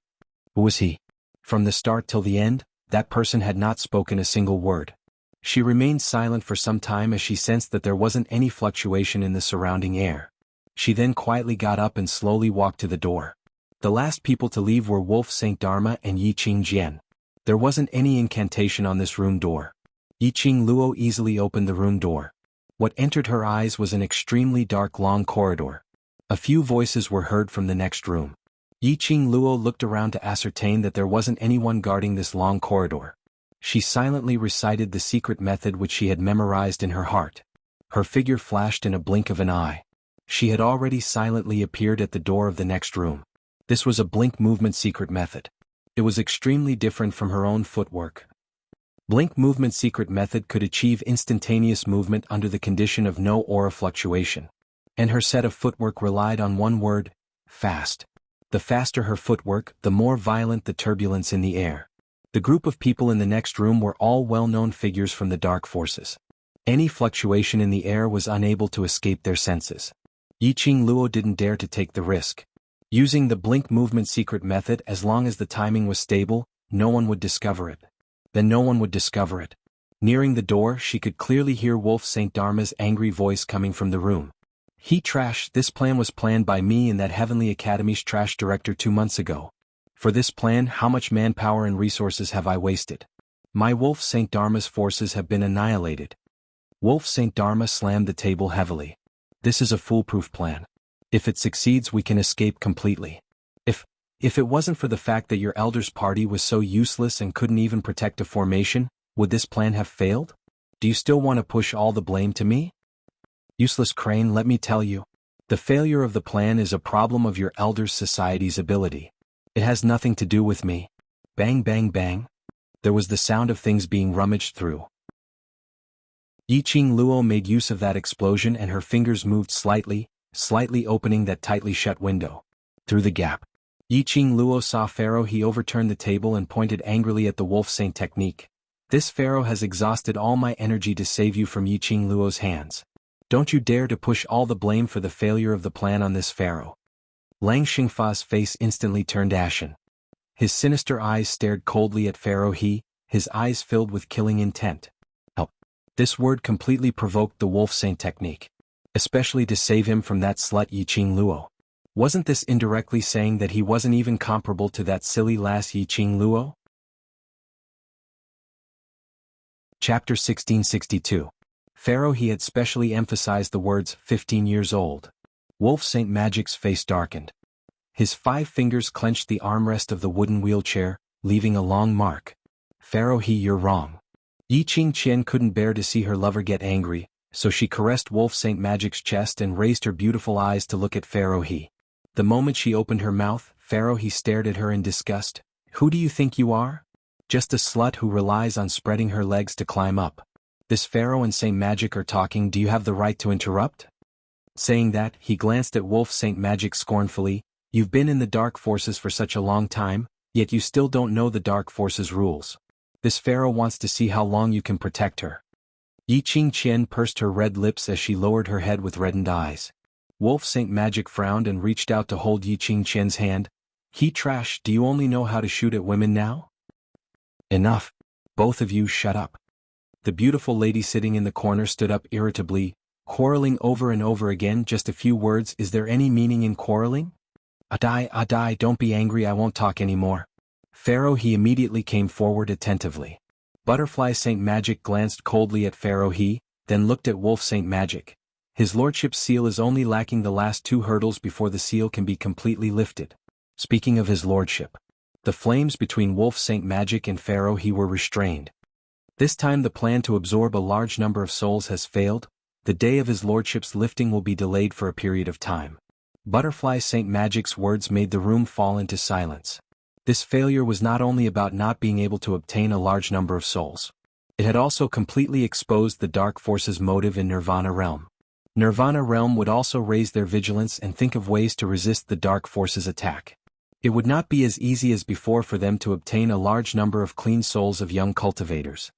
Who was he? From the start till the end, that person had not spoken a single word. She remained silent for some time as she sensed that there wasn't any fluctuation in the surrounding air. She then quietly got up and slowly walked to the door. The last people to leave were Wolf Saint Dharma and Yi Qing Jian. There wasn't any incantation on this room door. Yi Qing Luo easily opened the room door. What entered her eyes was an extremely dark long corridor. A few voices were heard from the next room. Yi Qing Luo looked around to ascertain that there wasn't anyone guarding this long corridor. She silently recited the secret method which she had memorized in her heart. Her figure flashed in a blink of an eye. She had already silently appeared at the door of the next room. This was a blink movement secret method. It was extremely different from her own footwork. Blink movement secret method could achieve instantaneous movement under the condition of no aura fluctuation. And her set of footwork relied on one word: fast. The faster her footwork, the more violent the turbulence in the air. The group of people in the next room were all well-known figures from the dark forces. Any fluctuation in the air was unable to escape their senses. Yi Qing Luo didn't dare to take the risk. Using the blink movement secret method, as long as the timing was stable, no one would discover it. Then no one would discover it. Nearing the door, she could clearly hear Wolf Saint Dharma's angry voice coming from the room. Trash, this plan was planned by me and that Heavenly Academy's trash director 2 months ago. For this plan, how much manpower and resources have I wasted? My Wolf Saint Dharma's forces have been annihilated. Wolf Saint Dharma slammed the table heavily. This is a foolproof plan. If it succeeds, we can escape completely. If it wasn't for the fact that your elder's party was so useless and couldn't even protect a formation, would this plan have failed? Do you still want to push all the blame to me? Useless Crane, let me tell you. The failure of the plan is a problem of your elder's society's ability. It has nothing to do with me. Bang bang bang. There was the sound of things being rummaged through. Yiqing Luo made use of that explosion and her fingers moved slightly opening that tightly shut window. Through the gap. Yiqing Luo saw Pharaoh. He overturned the table and pointed angrily at the Wolf Saint technique. This Pharaoh has exhausted all my energy to save you from Yiqing Luo's hands. Don't you dare to push all the blame for the failure of the plan on this Pharaoh. Lang Xingfa's face instantly turned ashen. His sinister eyes stared coldly at Pharaoh. His eyes filled with killing intent. Help. This word completely provoked the Wolf Saint technique. Especially to save him from that slut Yiqing Luo. Wasn't this indirectly saying that he wasn't even comparable to that silly lass Yiqing Luo? Chapter 1662. Pharaoh. He had specially emphasized the words 15 years old. Wolf Saint Magic's face darkened. His 5 fingers clenched the armrest of the wooden wheelchair, leaving a long mark. Pharaoh. You're wrong. Yiqing Qian couldn't bear to see her lover get angry, so she caressed Wolf Saint Magic's chest and raised her beautiful eyes to look at Pharaoh. The moment she opened her mouth, Pharaoh stared at her in disgust. Who do you think you are? Just a slut who relies on spreading her legs to climb up. This Pharaoh and Saint Magic are talking. Do you have the right to interrupt? Saying that, he glanced at Wolf Saint Magic scornfully. You've been in the Dark Forces for such a long time, yet you still don't know the Dark Forces rules. This Pharaoh wants to see how long you can protect her. Yiqing Qian pursed her red lips as she lowered her head with reddened eyes. Wolf Saint Magic frowned and reached out to hold Yiqing Qian's hand. Trash, do you only know how to shoot at women now? Enough. Both of you shut up. The beautiful lady sitting in the corner stood up irritably, quarreling over and over again. Just a few words. Is there any meaning in quarreling? Adai, don't be angry. I won't talk anymore. Pharaoh. He immediately came forward attentively. Butterfly Saint Magic glanced coldly at Pharaoh. Then looked at Wolf Saint Magic. His lordship's seal is only lacking the last 2 hurdles before the seal can be completely lifted. Speaking of his lordship. The flames between Wolf Saint Magic and Pharaoh were restrained. This time the plan to absorb a large number of souls has failed. The day of his lordship's lifting will be delayed for a period of time. Butterfly Saint Magic's words made the room fall into silence. This failure was not only about not being able to obtain a large number of souls. It had also completely exposed the Dark Forces' motive in Nirvana Realm. Nirvana Realm would also raise their vigilance and think of ways to resist the Dark Forces' attack. It would not be as easy as before for them to obtain a large number of clean souls of young cultivators.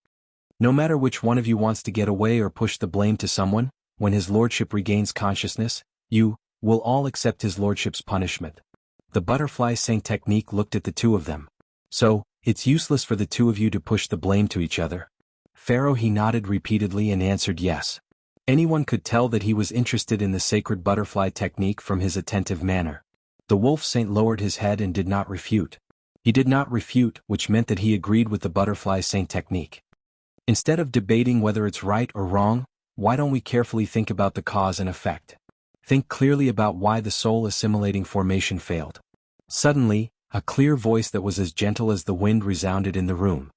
No matter which one of you wants to get away or push the blame to someone, when his lordship regains consciousness, you will all accept his lordship's punishment. The Butterfly Saint technique looked at the 2 of them. So, it's useless for the 2 of you to push the blame to each other. Pharaoh. He nodded repeatedly and answered yes. Anyone could tell that he was interested in the sacred butterfly technique from his attentive manner. The Wolf Saint lowered his head and did not refute. He did not refute, which meant that he agreed with the Butterfly Saint technique. Instead of debating whether it's right or wrong, why don't we carefully think about the cause and effect? Think clearly about why the soul assimilating formation failed. Suddenly, a clear voice that was as gentle as the wind resounded in the room.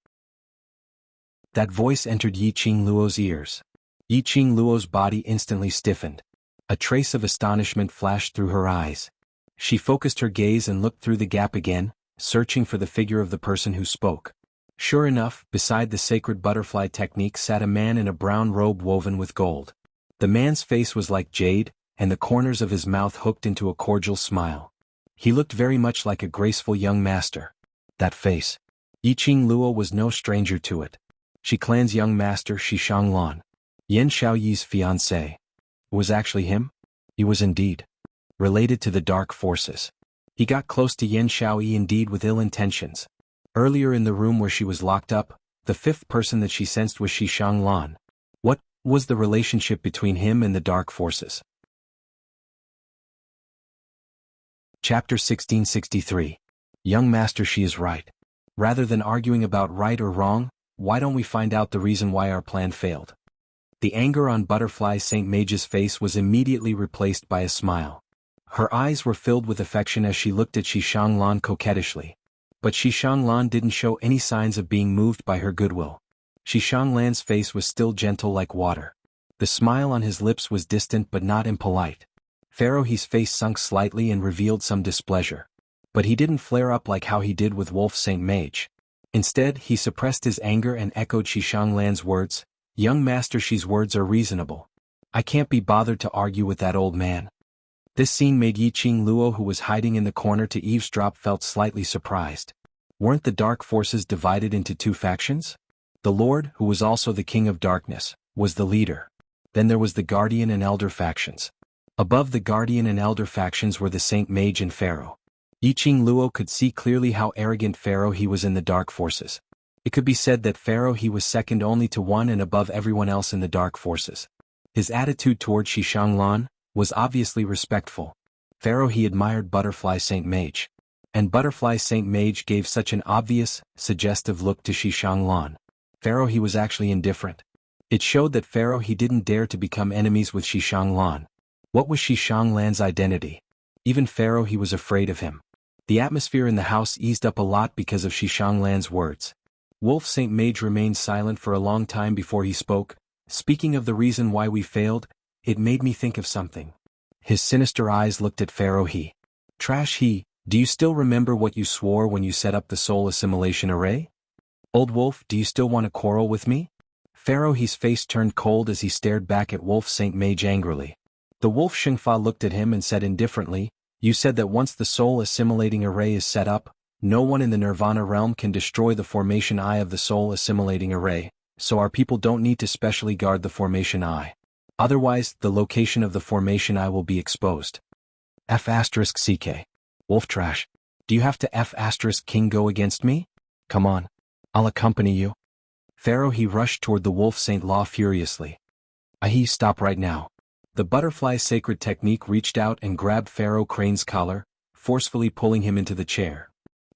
That voice entered Yiqing Luo's ears. Yiqing Luo's body instantly stiffened. A trace of astonishment flashed through her eyes. She focused her gaze and looked through the gap again, searching for the figure of the person who spoke. Sure enough, beside the sacred butterfly technique sat a man in a brown robe woven with gold. The man's face was like jade, and the corners of his mouth hooked into a cordial smile. He looked very much like a graceful young master. That face. Yiqing Luo was no stranger to it. Shi Clan's young master Xuanhuan, Yan Xiaoyi's fiancé. Was actually him? He was indeed related to the Dark Forces. He got close to Yan Xiaoyi indeed with ill intentions. Earlier in the room where she was locked up, the 5th person that she sensed was Xuanhuan. What was the relationship between him and the Dark Forces? Chapter 1663. Young Master. She is right. Rather than arguing about right or wrong, why don't we find out the reason why our plan failed? The anger on Butterfly Saint Mage's face was immediately replaced by a smile. Her eyes were filled with affection as she looked at Xuanhuan coquettishly. But Xuanhuan didn't show any signs of being moved by her goodwill. Xuanhuan's face was still gentle like water. The smile on his lips was distant but not impolite. Pharaoh's face sunk slightly and revealed some displeasure. But he didn't flare up like how he did with Wolf Saint Mage. Instead, he suppressed his anger and echoed Xuanhuan's words, "Young master, she's words are reasonable. I can't be bothered to argue with that old man." This scene made Yiqing Luo, who was hiding in the corner to eavesdrop, felt slightly surprised. Weren't the dark forces divided into two factions? The Lord, who was also the King of Darkness, was the leader. Then there was the Guardian and Elder factions. Above the Guardian and Elder factions were the Saint Mage and Pharaoh. Yiqing Luo could see clearly how arrogant Pharaoh he was in the dark forces. It could be said that Pharaoh he was second only to one and above everyone else in the dark forces. His attitude toward Xuanhuan was obviously respectful. Pharaoh he admired Butterfly Saint Mage. And Butterfly Saint Mage gave such an obvious, suggestive look to Xuanhuan. Pharaoh he was actually indifferent. It showed that Pharaoh he didn't dare to become enemies with Xuanhuan. What was Xuanhuan's identity? Even Pharaoh he was afraid of him. The atmosphere in the house eased up a lot because of Xuanhuan's words. Wolf Saint Mage remained silent for a long time before he spoke. "Speaking of the reason why we failed, it made me think of something." His sinister eyes looked at Pharaoh he. "Trash he, do you still remember what you swore when you set up the soul assimilation array? Old Wolf, do you still want to quarrel with me?" Pharaoh he's face turned cold as he stared back at Wolf Saint Mage angrily. The Wolf Xianxia looked at him and said indifferently, "You said that once the soul assimilating array is set up, no one in the Nirvana realm can destroy the formation eye of the soul assimilating array, so our people don't need to specially guard the formation eye. Otherwise, the location of the formation eye will be exposed." F***CK. Wolf Trash. Do you have to F***King go against me? Come on. I'll accompany you. Pharaoh he rushed toward the Wolf Saint Law furiously. "Ahi, stop right now." The butterfly sacred technique reached out and grabbed Pharaoh Crane's collar, forcefully pulling him into the chair.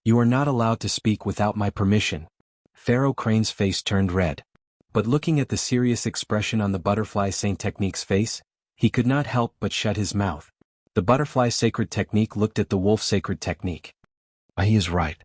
"You are not allowed to speak without my permission." Pharaoh Crane's face turned red. But looking at the serious expression on the butterfly saint technique's face, he could not help but shut his mouth. The butterfly sacred technique looked at the wolf sacred technique. He is right.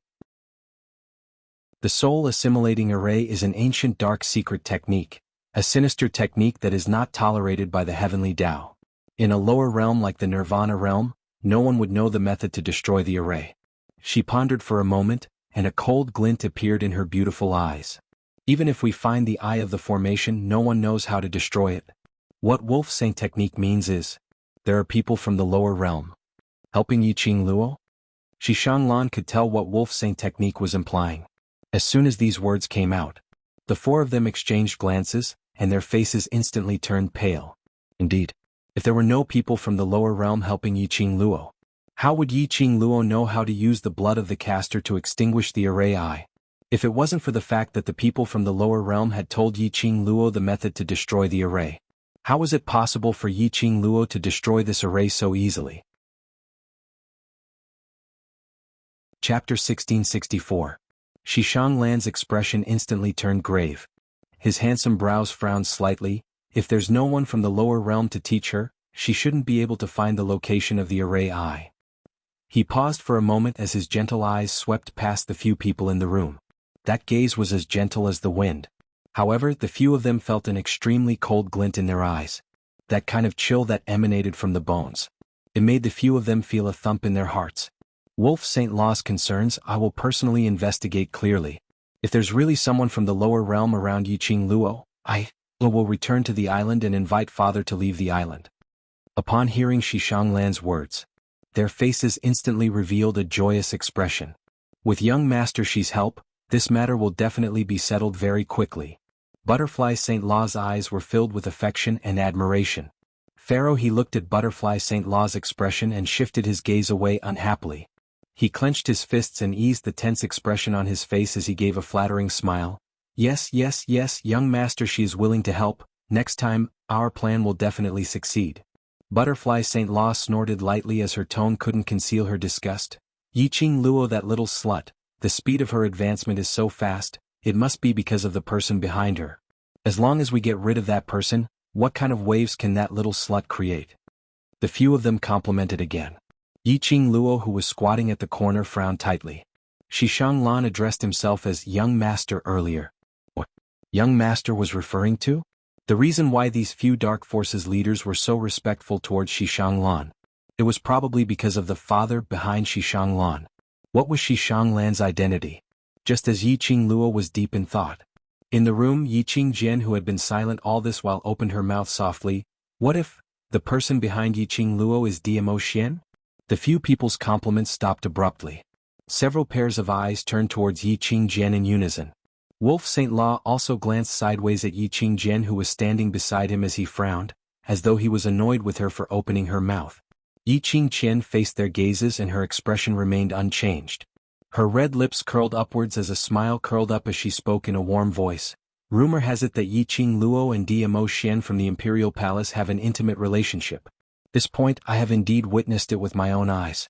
The soul assimilating array is an ancient dark secret technique, a sinister technique that is not tolerated by the heavenly Tao. In a lower realm like the Nirvana realm, no one would know the method to destroy the array. She pondered for a moment, and a cold glint appeared in her beautiful eyes. Even if we find the eye of the formation, no one knows how to destroy it. What Wolf Saint technique means is, there are people from the lower realm helping Yiqing Luo? Xuanhuan could tell what Wolf Saint technique was implying. As soon as these words came out, the four of them exchanged glances, and their faces instantly turned pale. Indeed, if there were no people from the lower realm helping Yiqing Luo, how would Yiqing Luo know how to use the blood of the caster to extinguish the array eye? If it wasn't for the fact that the people from the lower realm had told Yiqing Luo the method to destroy the array, how was it possible for Yiqing Luo to destroy this array so easily? Chapter 1664. Xuanhuan's expression instantly turned grave. His handsome brows frowned slightly. If there's no one from the lower realm to teach her, she shouldn't be able to find the location of the array eye. He paused for a moment as his gentle eyes swept past the few people in the room. That gaze was as gentle as the wind. However, the few of them felt an extremely cold glint in their eyes. That kind of chill that emanated from the bones. It made the few of them feel a thump in their hearts. Wolf Saint Law's concerns I will personally investigate clearly. If there's really someone from the lower realm around Yiqing Luo, I will return to the island and invite father to leave the island. Upon hearing Xuanhuan's words, their faces instantly revealed a joyous expression. With young Master Shi's help, this matter will definitely be settled very quickly. Butterfly Saint Law's eyes were filled with affection and admiration. Pharaoh he looked at Butterfly Saint Law's expression and shifted his gaze away unhappily. He clenched his fists and eased the tense expression on his face as he gave a flattering smile. Yes, young Master Shi is willing to help. Next time, our plan will definitely succeed. Butterfly Saint Law snorted lightly as her tone couldn't conceal her disgust. Yiqing Luo, that little slut, the speed of her advancement is so fast, it must be because of the person behind her. As long as we get rid of that person, what kind of waves can that little slut create? The few of them complimented again. Yiqing Luo, who was squatting at the corner, frowned tightly. Xuanhuan addressed himself as young master earlier. What young master was referring to? The reason why these few dark forces leaders were so respectful towards Xuanhuan. It was probably because of the father behind Xuanhuan. What was Xuanhuan's identity? Just as Yiqing Luo was deep in thought. In the room, Yiqing Jian, who had been silent all this while, opened her mouth softly. What if the person behind Yiqing Luo is Diamo Xian? The few people's compliments stopped abruptly. Several pairs of eyes turned towards Yiqing Jian in unison. Wolf Saint Law also glanced sideways at Yiqing Jian, who was standing beside him, as he frowned, as though he was annoyed with her for opening her mouth. Yiqing Qian faced their gazes and her expression remained unchanged. Her red lips curled upwards as a smile curled up as she spoke in a warm voice. Rumor has it that Yiqing Luo and Diamo Xian from the Imperial Palace have an intimate relationship. This point I have indeed witnessed it with my own eyes.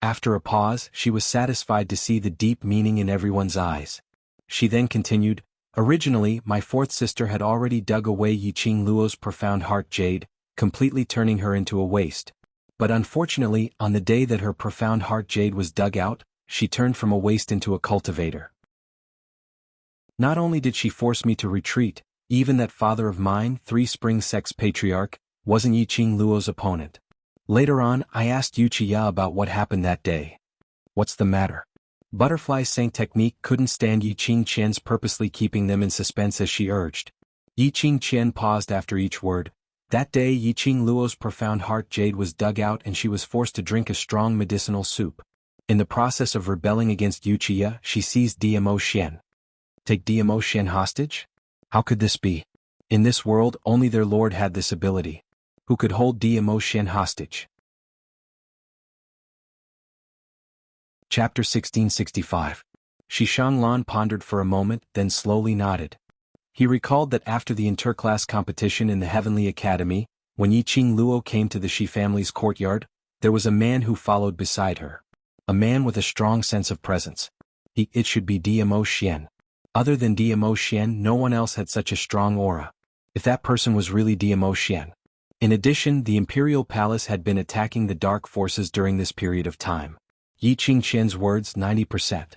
After a pause, she was satisfied to see the deep meaning in everyone's eyes. She then continued, originally, my fourth sister had already dug away Yiqing Luo's profound heart jade, completely turning her into a waste. But unfortunately, on the day that her profound heart jade was dug out, she turned from a waste into a cultivator. Not only did she force me to retreat, even that father of mine, Three Spring Sect's patriarch, wasn't Yiqing Luo's opponent. Later on, I asked wuxia about what happened that day. What's the matter? Butterfly Saint Technique couldn't stand Yiqing Qian's purposely keeping them in suspense as she urged. Yiqing Qian paused after each word. That day Yiqing Luo's profound heart jade was dug out and she was forced to drink a strong medicinal soup. In the process of rebelling against wuxia, she seized Diamo Xian. Take Diamo Xian hostage? How could this be? In this world, only their lord had this ability. Who could hold Diamo Xian hostage? Chapter 1665. Xuanhuan pondered for a moment, then slowly nodded. He recalled that after the interclass competition in the Heavenly Academy, when Yiqing Luo came to the Shi family's courtyard, there was a man who followed beside her. A man with a strong sense of presence. It should be Diamo Xian. Other than Diamo Xian, no one else had such a strong aura. If that person was really Diamo Xian. In addition, the Imperial Palace had been attacking the dark forces during this period of time. Yiqing Qian's words, 90%.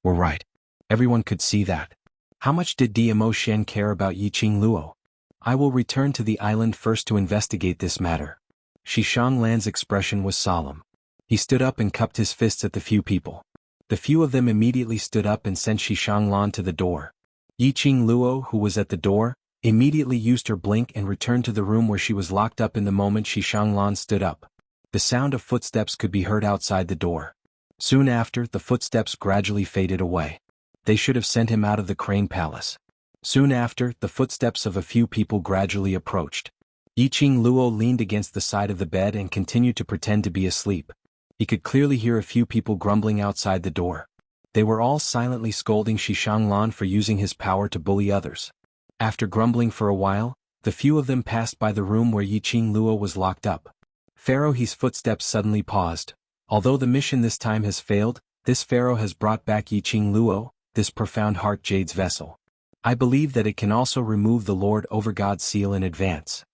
Were right. Everyone could see that. How much did Diamo Xian care about Yiqing Luo? I will return to the island first to investigate this matter. Xuanhuan's expression was solemn. He stood up and cupped his fists at the few people. The few of them immediately stood up and sent Xuanhuan to the door. Yiqing Luo, who was at the door, immediately used her blink and returned to the room where she was locked up. In the moment Xuanhuan stood up, the sound of footsteps could be heard outside the door. Soon after, the footsteps gradually faded away. They should have sent him out of the Crane Palace. Soon after, the footsteps of a few people gradually approached. Yiqing Luo leaned against the side of the bed and continued to pretend to be asleep. He could clearly hear a few people grumbling outside the door. They were all silently scolding Xuanhuan for using his power to bully others. After grumbling for a while, the few of them passed by the room where Yiqing Luo was locked up. Pharaoh's footsteps suddenly paused. Although the mission this time has failed, this pharaoh has brought back Yiqing Luo, this profound heart jade's vessel. I believe that it can also remove the Lord over God's seal in advance.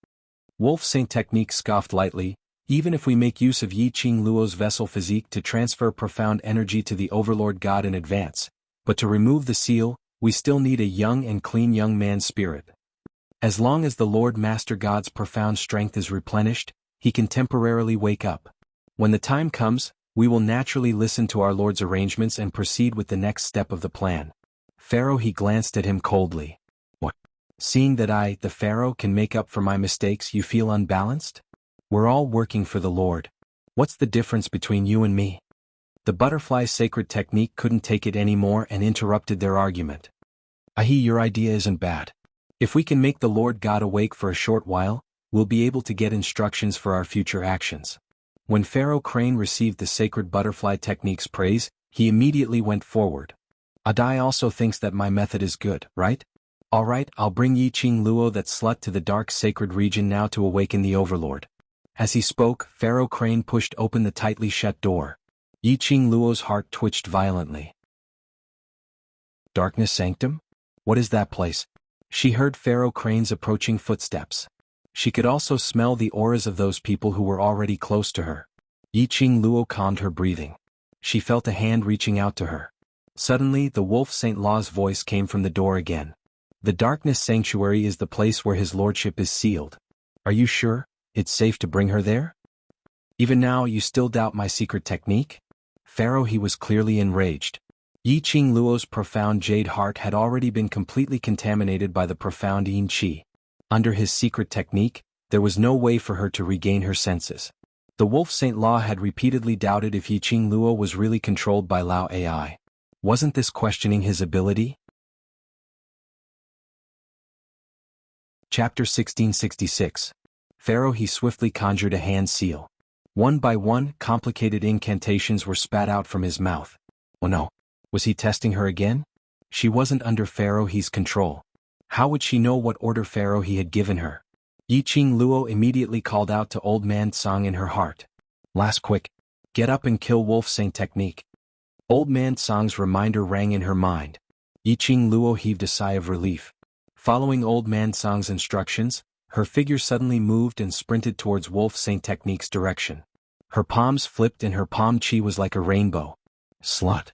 Wolf Saint Technique scoffed lightly. Even if we make use of Yiqing Luo's vessel physique to transfer profound energy to the Overlord God in advance, but to remove the seal, we still need a young and clean young man's spirit. As long as the Lord Master God's profound strength is replenished, he can temporarily wake up. When the time comes, we will naturally listen to our Lord's arrangements and proceed with the next step of the plan. Pharaoh, he glanced at him coldly. What? Seeing that I, the Pharaoh, can make up for my mistakes, you feel unbalanced? We're all working for the Lord. What's the difference between you and me? The butterfly's sacred technique couldn't take it anymore and interrupted their argument. Ahi, your idea isn't bad. If we can make the Lord God awake for a short while, we'll be able to get instructions for our future actions. When Pharaoh Crane received the sacred butterfly technique's praise, he immediately went forward. Adai also thinks that my method is good, right? Alright, I'll bring Yiqing Luo, that slut, to the dark sacred region now to awaken the Overlord. As he spoke, Pharaoh Crane pushed open the tightly shut door. Yiqing Luo's heart twitched violently. Darkness Sanctum? What is that place? She heard Pharaoh Crane's approaching footsteps. She could also smell the auras of those people who were already close to her. Yiqing Luo calmed her breathing. She felt a hand reaching out to her. Suddenly, the Wolf Saint Law's voice came from the door again. The Darkness Sanctuary is the place where his lordship is sealed. Are you sure it's safe to bring her there? Even now you still doubt my secret technique? Pharaoh, he was clearly enraged. Yiqing Luo's profound jade heart had already been completely contaminated by the profound yin qi. Under his secret technique, there was no way for her to regain her senses. The Wolf Saint Law had repeatedly doubted if Yiqing Luo was really controlled by Lao AI. Wasn't this questioning his ability? Chapter 1666. Pharaoh, he swiftly conjured a hand seal. One by one, complicated incantations were spat out from his mouth. Oh no. Was he testing her again? She wasn't under Pharaoh he's control. How would she know what order Pharaoh he had given her? Yiqing Luo immediately called out to Old Man Song in her heart. Last quick. Get up and kill Wolf Saint technique. Old Man Song's reminder rang in her mind. Yiqing Luo heaved a sigh of relief. Following Old Man Song's instructions, her figure suddenly moved and sprinted towards Wolf Saint technique's direction. Her palms flipped and her palm chi was like a rainbow. Slut.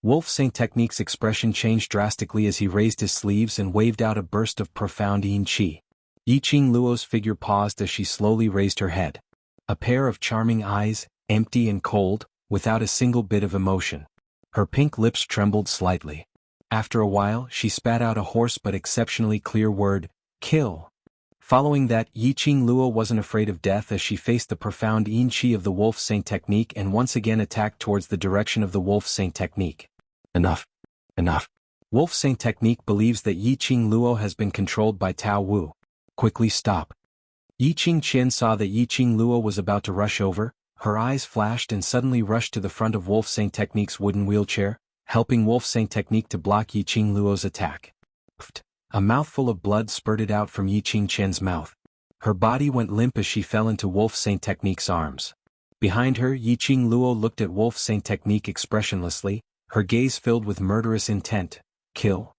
Wolf Saint technique's expression changed drastically as he raised his sleeves and waved out a burst of profound yin qi. Yiqing Luo's figure paused as she slowly raised her head. A pair of charming eyes, empty and cold, without a single bit of emotion. Her pink lips trembled slightly. After a while, she spat out a hoarse but exceptionally clear word, kill. Following that, Yiqing Luo wasn't afraid of death as she faced the profound yin qi of the Wolf Saint technique and once again attacked towards the direction of the Wolf Saint technique. Enough. Enough. Wolf Saint technique believes that Yiqing Luo has been controlled by Tao Wu. Quickly stop. Yiqing Qian saw that Yiqing Luo was about to rush over, her eyes flashed and suddenly rushed to the front of Wolf Saint technique's wooden wheelchair, helping Wolf Saint technique to block Yiqing Luo's attack. Pfft. A mouthful of blood spurted out from Yiqing Qian's mouth. Her body went limp as she fell into Wolf Saint technique's arms. Behind her, Yiqing Luo looked at Wolf Saint technique expressionlessly, her gaze filled with murderous intent. Kill?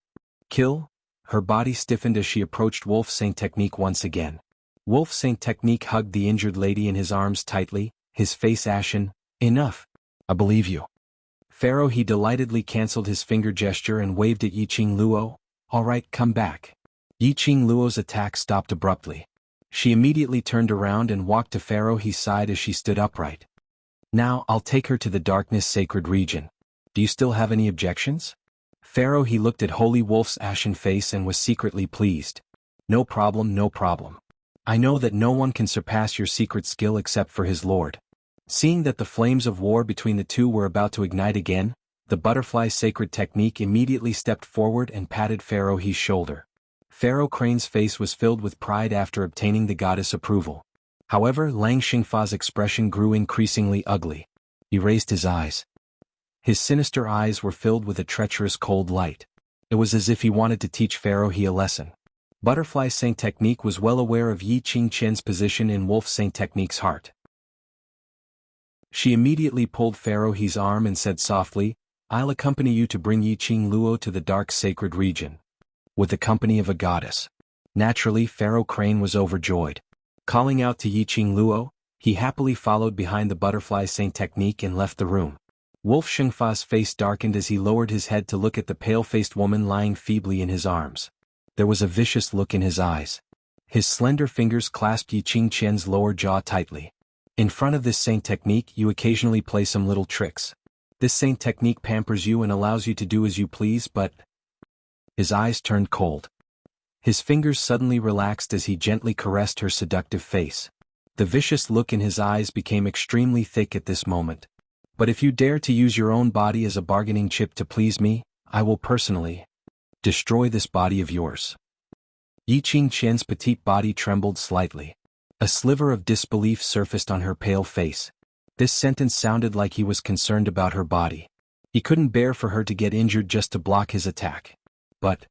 Kill? Her body stiffened as she approached Wolf Saint technique once again. Wolf Saint technique hugged the injured lady in his arms tightly, his face ashen. Enough. I believe you. Pharaoh he delightedly cancelled his finger gesture and waved at Yiqing Luo. All right, come back. Yiqing Luo's attack stopped abruptly. She immediately turned around and walked to Pharaoh. He sighed as she stood upright. Now I'll take her to the Darkness Sacred Region. Do you still have any objections? Pharaoh he looked at Holy Wolf's ashen face and was secretly pleased. No problem, no problem. I know that no one can surpass your secret skill except for his lord. Seeing that the flames of war between the two were about to ignite again, the butterfly sacred technique immediately stepped forward and patted Pharaoh he's shoulder. Pharaoh Crane's face was filled with pride after obtaining the goddess' approval. However, Lang Xingfa's expression grew increasingly ugly. He raised his eyes. His sinister eyes were filled with a treacherous cold light. It was as if he wanted to teach Pharaoh he a lesson. Butterfly Saint Technique was well aware of Yiqing Qian's position in Wolf Saint Technique's heart. She immediately pulled Pharaoh he's arm and said softly, I'll accompany you to bring Yiqing Luo to the dark sacred region. With the company of a goddess. Naturally, Pharaoh Crane was overjoyed. Calling out to Yiqing Luo, he happily followed behind the Butterfly Saint Technique and left the room. Wolf Xingfa's face darkened as he lowered his head to look at the pale-faced woman lying feebly in his arms. There was a vicious look in his eyes. His slender fingers clasped Yiqing Qian's lower jaw tightly. In front of this Saint Technique you occasionally play some little tricks. This Saint Technique pampers you and allows you to do as you please, but... His eyes turned cold. His fingers suddenly relaxed as he gently caressed her seductive face. The vicious look in his eyes became extremely thick at this moment. But if you dare to use your own body as a bargaining chip to please me, I will personally destroy this body of yours. Yiqing Qian's petite body trembled slightly. A sliver of disbelief surfaced on her pale face. This sentence sounded like he was concerned about her body. He couldn't bear for her to get injured just to block his attack. But...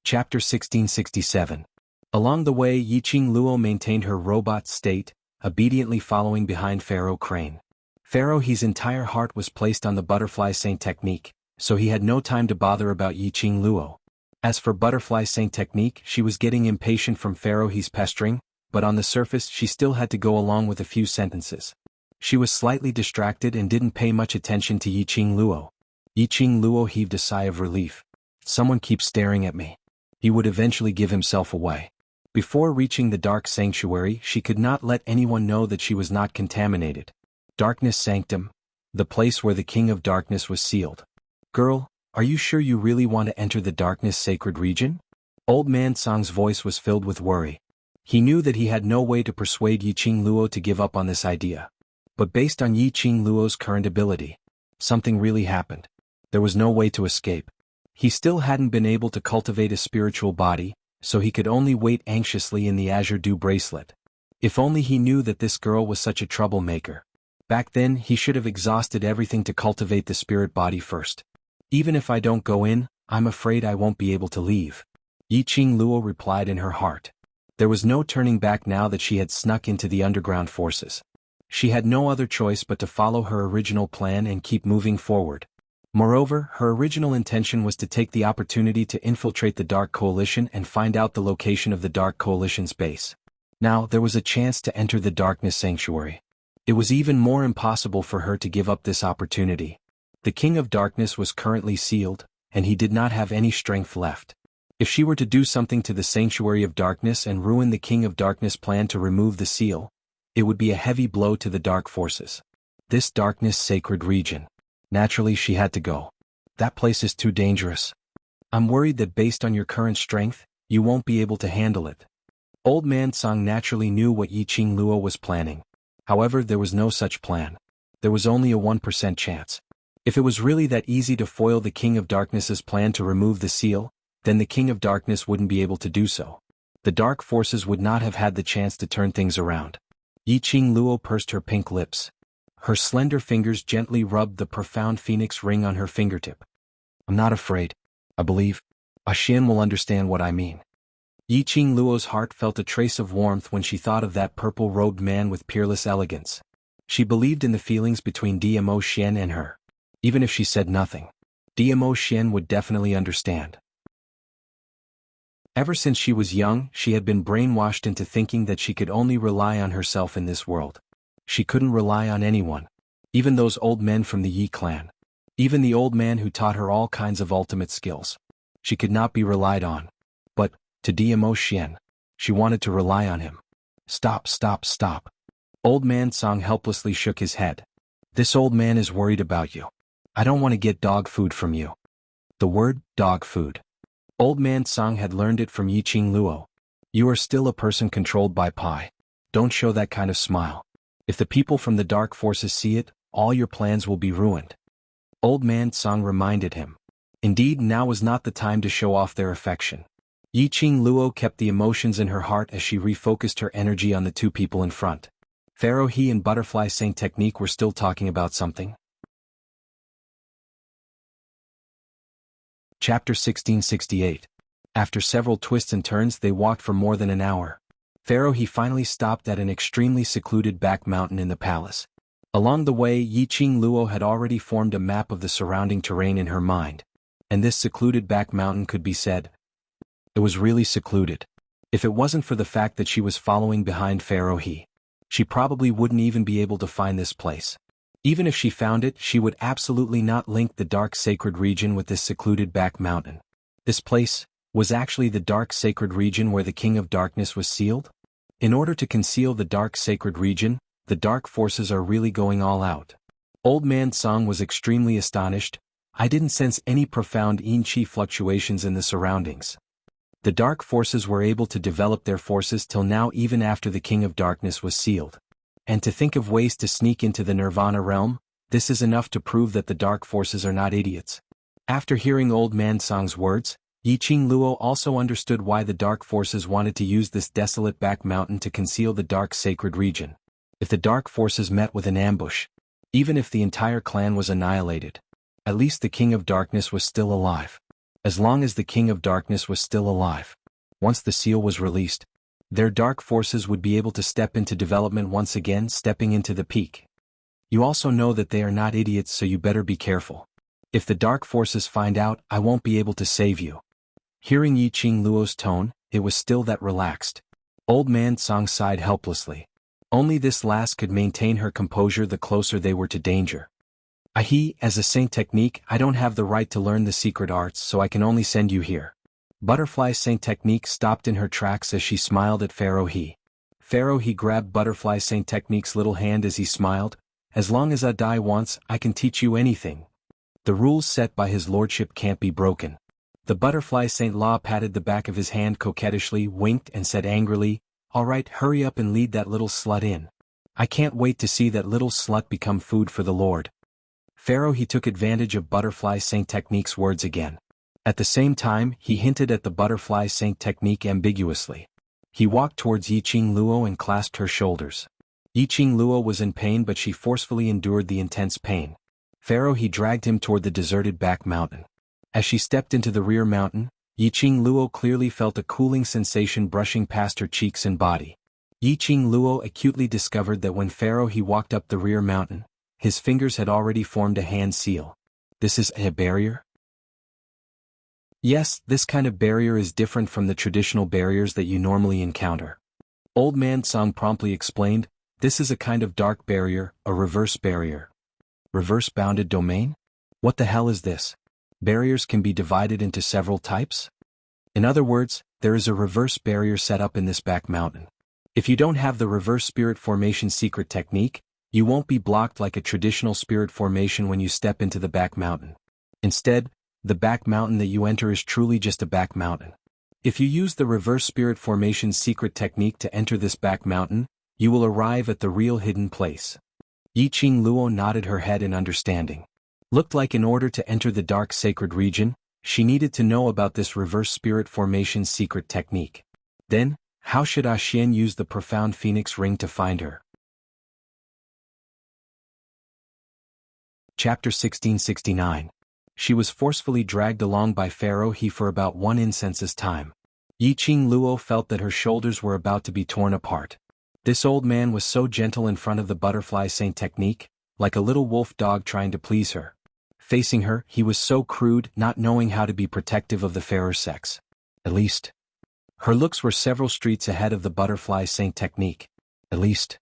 Chapter 1667. Along the way, Yiqing Luo maintained her robot state, obediently following behind Pharaoh Crane. Pharaoh He's entire heart was placed on the butterfly saint technique, so he had no time to bother about Yiqing Luo. As for butterfly saint technique, she was getting impatient from Pharaoh He's pestering, but on the surface she still had to go along with a few sentences. She was slightly distracted and didn't pay much attention to Yiqing Luo. Yiqing Luo heaved a sigh of relief. Someone keeps staring at me. He would eventually give himself away. Before reaching the dark sanctuary, she could not let anyone know that she was not contaminated. Darkness Sanctum, the place where the King of Darkness was sealed. Girl, are you sure you really want to enter the darkness sacred region? Old Man Song's voice was filled with worry. He knew that he had no way to persuade Yiqing Luo to give up on this idea. But based on Yiqing Luo's current ability, something really happened. There was no way to escape. He still hadn't been able to cultivate a spiritual body, so he could only wait anxiously in the Azure Dew bracelet. If only he knew that this girl was such a troublemaker. Back then he should have exhausted everything to cultivate the spirit body first. Even if I don't go in, I'm afraid I won't be able to leave. Yiqing Luo replied in her heart. There was no turning back now that she had snuck into the underground forces. She had no other choice but to follow her original plan and keep moving forward. Moreover, her original intention was to take the opportunity to infiltrate the Dark Coalition and find out the location of the Dark Coalition's base. Now, there was a chance to enter the Darkness Sanctuary. It was even more impossible for her to give up this opportunity. The King of Darkness was currently sealed, and he did not have any strength left. If she were to do something to the Sanctuary of Darkness and ruin the King of Darkness' plan to remove the seal, it would be a heavy blow to the dark forces. This darkness sacred region. Naturally she had to go. That place is too dangerous. I'm worried that based on your current strength, you won't be able to handle it. Old Man Song naturally knew what Yiqing Luo was planning. However, there was no such plan. There was only a 1% chance. If it was really that easy to foil the King of Darkness's plan to remove the seal, then the King of Darkness wouldn't be able to do so. The dark forces would not have had the chance to turn things around. Yiqing Luo pursed her pink lips. Her slender fingers gently rubbed the profound phoenix ring on her fingertip. I'm not afraid. I believe. Xian will understand what I mean. Yiqing Luo's heart felt a trace of warmth when she thought of that purple-robed man with peerless elegance. She believed in the feelings between Dmo Xian and her. Even if she said nothing, Dmo Xian would definitely understand. Ever since she was young, she had been brainwashed into thinking that she could only rely on herself in this world. She couldn't rely on anyone. Even those old men from the Yi clan. Even the old man who taught her all kinds of ultimate skills. She could not be relied on. But, to Dmo Xian, she wanted to rely on him. Stop, stop, stop. Old Man Song helplessly shook his head. This old man is worried about you. I don't want to get dog food from you. The word, dog food. Old Man Song had learned it from Yiqing Luo. You are still a person controlled by Pi. Don't show that kind of smile. If the people from the dark forces see it, all your plans will be ruined. Old Man Song reminded him. Indeed, now was not the time to show off their affection. Yiqing Luo kept the emotions in her heart as she refocused her energy on the two people in front. Pharaoh He and Butterfly Saint Technique were still talking about something. Chapter 1668. After several twists and turns, they walked for more than an hour. Pharaoh He finally stopped at an extremely secluded back mountain in the palace. Along the way, Yiqing Luo had already formed a map of the surrounding terrain in her mind. And this secluded back mountain could be said. It was really secluded. If it wasn't for the fact that she was following behind Pharaoh He, she probably wouldn't even be able to find this place. Even if she found it, she would absolutely not link the dark sacred region with this secluded back mountain. This place was actually the dark sacred region where the King of Darkness was sealed? In order to conceal the dark sacred region, the dark forces are really going all out. Old Man Song was extremely astonished. I didn't sense any profound yin-chi fluctuations in the surroundings. The dark forces were able to develop their forces till now even after the King of Darkness was sealed. And to think of ways to sneak into the Nirvana realm, this is enough to prove that the dark forces are not idiots. After hearing Old Man Song's words, Yiqing Luo also understood why the dark forces wanted to use this desolate back mountain to conceal the dark sacred region. If the dark forces met with an ambush, even if the entire clan was annihilated, at least the King of Darkness was still alive. As long as the King of Darkness was still alive, once the seal was released, their dark forces would be able to step into development once again, stepping into the peak. You also know that they are not idiots, so you better be careful. If the dark forces find out, I won't be able to save you." Hearing Yiqing Luo's tone, it was still that relaxed. Old Man Song sighed helplessly. Only this last could maintain her composure the closer they were to danger. As a saint technique, I don't have the right to learn the secret arts, so I can only send you here." Butterfly Saint Technique stopped in her tracks as she smiled at Pharaoh He. Pharaoh He grabbed Butterfly Saint Technique's little hand as he smiled. "As long as I die once, I can teach you anything. The rules set by his lordship can't be broken." The Butterfly Saint Law patted the back of his hand coquettishly, winked and said angrily, "All right, hurry up and lead that little slut in. I can't wait to see that little slut become food for the Lord." Pharaoh He took advantage of Butterfly Saint Technique's words again. At the same time, he hinted at the Butterfly Saint Technique ambiguously. He walked towards Yiqing Luo and clasped her shoulders. Yiqing Luo was in pain, but she forcefully endured the intense pain. Pharaoh He dragged him toward the deserted back mountain. As she stepped into the rear mountain, Yiqing Luo clearly felt a cooling sensation brushing past her cheeks and body. Yiqing Luo acutely discovered that when Pharaoh He walked up the rear mountain, his fingers had already formed a hand seal. This is a barrier? Yes, this kind of barrier is different from the traditional barriers that you normally encounter. Old Man Song promptly explained, "This is a kind of dark barrier, a reverse barrier." Reverse bounded domain? What the hell is this? Barriers can be divided into several types? In other words, there is a reverse barrier set up in this back mountain. If you don't have the reverse spirit formation secret technique, you won't be blocked like a traditional spirit formation when you step into the back mountain. Instead, the back mountain that you enter is truly just a back mountain. If you use the reverse spirit formation secret technique to enter this back mountain, you will arrive at the real hidden place. Yiqing Luo nodded her head in understanding. Looked like in order to enter the dark sacred region, she needed to know about this reverse spirit formation secret technique. Then, how should Xian use the profound phoenix ring to find her? Chapter 1669. She was forcefully dragged along by Pharaoh He for about one incense's time. Yiqing Luo felt that her shoulders were about to be torn apart. This old man was so gentle in front of the Butterfly Saint Technique, like a little wolf dog trying to please her. Facing her, he was so crude, not knowing how to be protective of the fairer sex. At least, her looks were several streets ahead of the Butterfly Saint Technique. At least,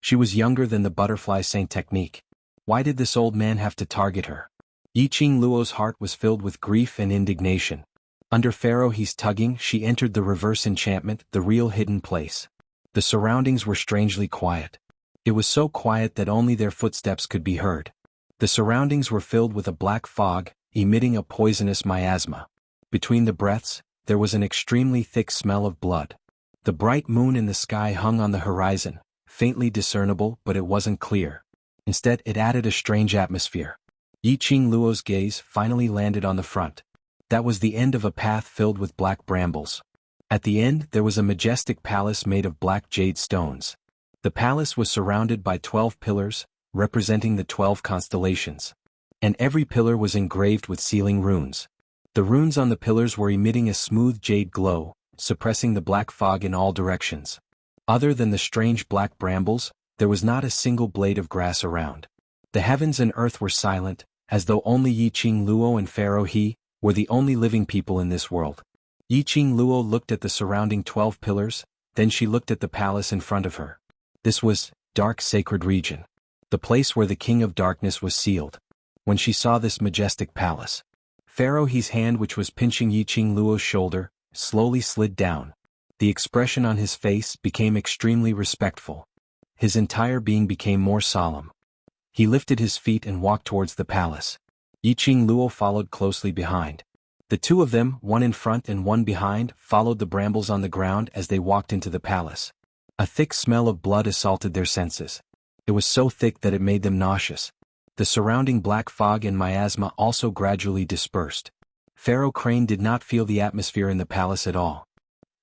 she was younger than the Butterfly Saint Technique. Why did this old man have to target her? Yiqing Luo's heart was filled with grief and indignation. Under Pharaoh He's tugging, she entered the reverse enchantment, the real hidden place. The surroundings were strangely quiet. It was so quiet that only their footsteps could be heard. The surroundings were filled with a black fog, emitting a poisonous miasma. Between the breaths, there was an extremely thick smell of blood. The bright moon in the sky hung on the horizon, faintly discernible, but it wasn't clear. Instead, it added a strange atmosphere. Yiqing Luo's gaze finally landed on the front. That was the end of a path filled with black brambles. At the end, there was a majestic palace made of black jade stones. The palace was surrounded by 12 pillars, representing the 12 constellations. And every pillar was engraved with sealing runes. The runes on the pillars were emitting a smooth jade glow, suppressing the black fog in all directions. Other than the strange black brambles, there was not a single blade of grass around. The heavens and earth were silent, as though only Yiqing Luo and Pharaoh He were the only living people in this world. Yiqing Luo looked at the surrounding 12 pillars, then she looked at the palace in front of her. This was dark sacred region. The place where the King of Darkness was sealed. When she saw this majestic palace, Pharaoh He's hand, which was pinching Yiqing Luo's shoulder, slowly slid down. The expression on his face became extremely respectful. His entire being became more solemn. He lifted his feet and walked towards the palace. Yiqing Luo followed closely behind. The two of them, one in front and one behind, followed the brambles on the ground as they walked into the palace. A thick smell of blood assaulted their senses. It was so thick that it made them nauseous. The surrounding black fog and miasma also gradually dispersed. Pharaoh Crane did not feel the atmosphere in the palace at all.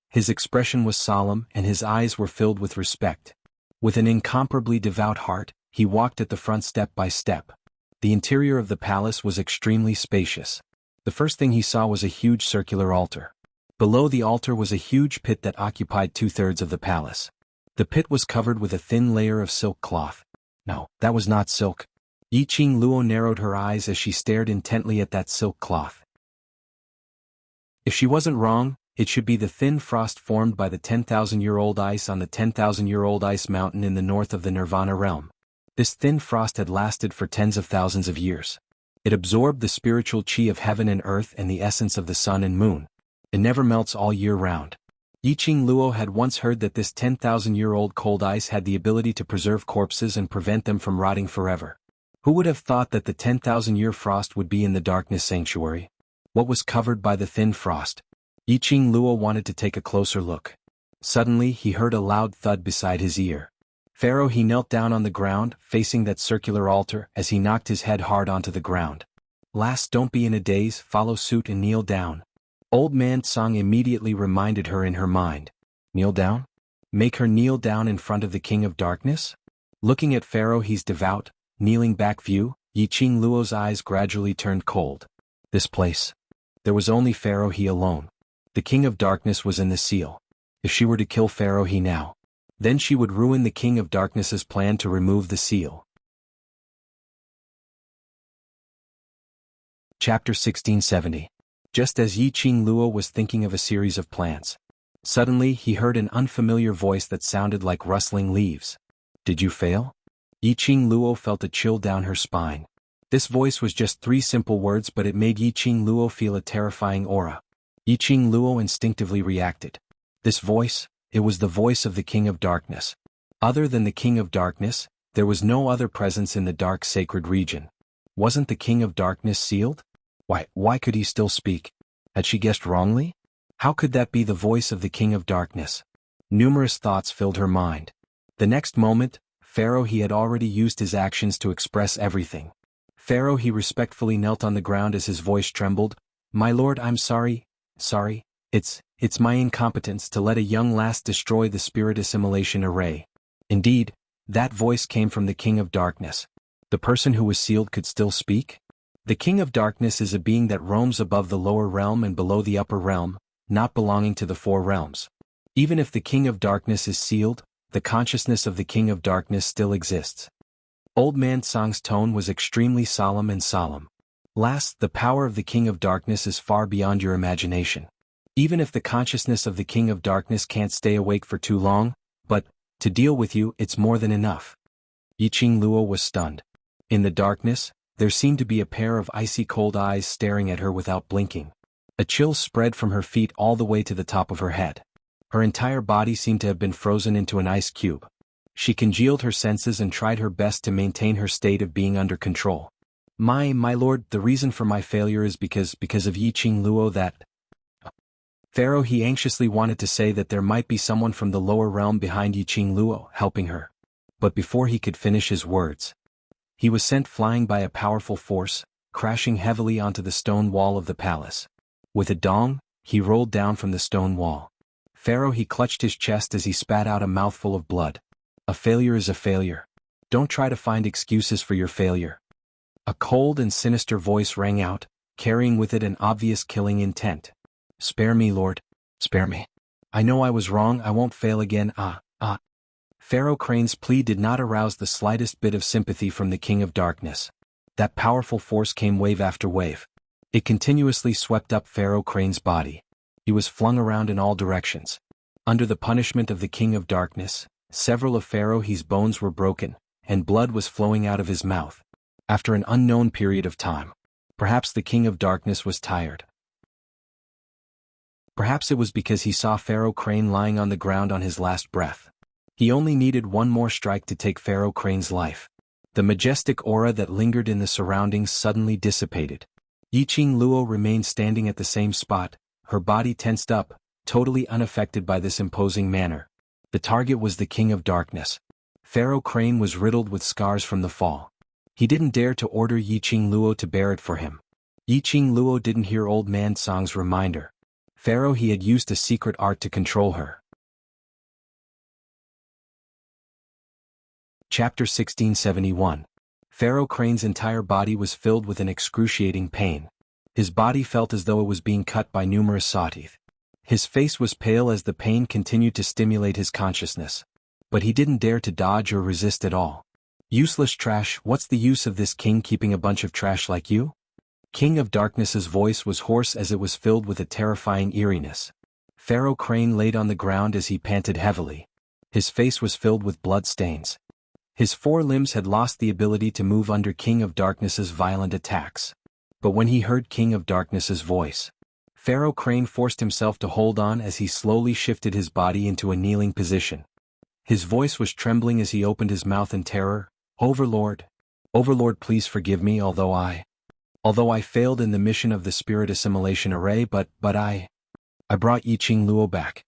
His expression was solemn and his eyes were filled with respect. With an incomparably devout heart, he walked at the front step by step. The interior of the palace was extremely spacious. The first thing he saw was a huge circular altar. Below the altar was a huge pit that occupied 2/3 of the palace. The pit was covered with a thin layer of silk cloth. No, that was not silk. Yiqing Luo narrowed her eyes as she stared intently at that silk cloth. If she wasn't wrong, it should be the thin frost formed by the 10,000-year-old ice on the 10,000-year-old ice mountain in the north of the Nirvana realm. This thin frost had lasted for tens of thousands of years. It absorbed the spiritual chi of heaven and earth and the essence of the sun and moon. It never melts all year round. Yiqing Luo had once heard that this 10,000-year-old cold ice had the ability to preserve corpses and prevent them from rotting forever. Who would have thought that the 10,000-year frost would be in the darkness sanctuary? What was covered by the thin frost? Yiqing Luo wanted to take a closer look. Suddenly he heard a loud thud beside his ear. Pharaoh he knelt down on the ground, facing that circular altar, as he knocked his head hard onto the ground. Lass, don't be in a daze, follow suit and kneel down. Old man Song immediately reminded her in her mind. Kneel down? Make her kneel down in front of the King of Darkness? Looking at Pharaoh he's devout, kneeling back view, Yiqing Luo's eyes gradually turned cold. This place. There was only Pharaoh he alone. The King of Darkness was in the seal. If she were to kill Pharaoh he now, then she would ruin the King of Darkness's plan to remove the seal. Chapter 1670. Just as Yiqing Luo was thinking of a series of plans, suddenly he heard an unfamiliar voice that sounded like rustling leaves. Did you fail? Yiqing Luo felt a chill down her spine. This voice was just 3 simple words, but it made Yiqing Luo feel a terrifying aura. Yiqing Luo instinctively reacted. This voice, it was the voice of the King of Darkness. Other than the King of Darkness, there was no other presence in the dark sacred region. Wasn't the King of Darkness sealed? Why could he still speak? Had she guessed wrongly? How could that be the voice of the King of Darkness? Numerous thoughts filled her mind. The next moment, Pharaoh he had already used his actions to express everything. Pharaoh he respectfully knelt on the ground as his voice trembled. My lord, I'm sorry. It's my incompetence to let a young lass destroy the spirit assimilation array. Indeed, that voice came from the King of Darkness. The person who was sealed could still speak? The King of Darkness is a being that roams above the lower realm and below the upper realm, not belonging to the 4 realms. Even if the King of Darkness is sealed, the consciousness of the King of Darkness still exists. Old man Song's tone was extremely solemn and solemn. Lass, the power of the King of Darkness is far beyond your imagination. Even if the consciousness of the King of Darkness can't stay awake for too long, but, to deal with you, it's more than enough. Yiqing Luo was stunned. In the darkness, there seemed to be a pair of icy cold eyes staring at her without blinking. A chill spread from her feet all the way to the top of her head. Her entire body seemed to have been frozen into an ice cube. She congealed her senses and tried her best to maintain her state of being under control. My lord, the reason for my failure is because of Yiqing Luo that... Pharaoh he anxiously wanted to say that there might be someone from the lower realm behind Yiqing Luo helping her. But before he could finish his words, he was sent flying by a powerful force, crashing heavily onto the stone wall of the palace. With a dong, he rolled down from the stone wall. Pharaoh he clutched his chest as he spat out a mouthful of blood. A failure is a failure. Don't try to find excuses for your failure. A cold and sinister voice rang out, carrying with it an obvious killing intent. Spare me, Lord. Spare me. I know I was wrong, I won't fail again, Pharaoh Crane's plea did not arouse the slightest bit of sympathy from the King of Darkness. That powerful force came wave after wave. It continuously swept up Pharaoh Crane's body. He was flung around in all directions. Under the punishment of the King of Darkness, several of Pharaoh's bones were broken, and blood was flowing out of his mouth. After an unknown period of time, perhaps the King of Darkness was tired. Perhaps it was because he saw Pharaoh Crane lying on the ground on his last breath. He only needed one more strike to take Pharaoh Crane's life. The majestic aura that lingered in the surroundings suddenly dissipated. Yiqing Luo remained standing at the same spot, her body tensed up, totally unaffected by this imposing manner. The target was the King of Darkness. Pharaoh Crane was riddled with scars from the fall. He didn't dare to order Yiqing Luo to bear it for him. Yiqing Luo didn't hear Old Man Song's reminder. Pharaoh he had used a secret art to control her. Chapter 1671. Pharaoh Crane's entire body was filled with an excruciating pain. His body felt as though it was being cut by numerous sawteeth. His face was pale as the pain continued to stimulate his consciousness. But he didn't dare to dodge or resist at all. Useless trash, what's the use of this king keeping a bunch of trash like you? King of Darkness's voice was hoarse as it was filled with a terrifying eeriness. Pharaoh Crane laid on the ground as he panted heavily. His face was filled with blood stains. His four limbs had lost the ability to move under King of Darkness's violent attacks. But when he heard King of Darkness's voice, Pharaoh Crane forced himself to hold on as he slowly shifted his body into a kneeling position. His voice was trembling as he opened his mouth in terror. Overlord. Overlord, please forgive me although I failed in the mission of the spirit assimilation array, but I brought Yiqing Luo back.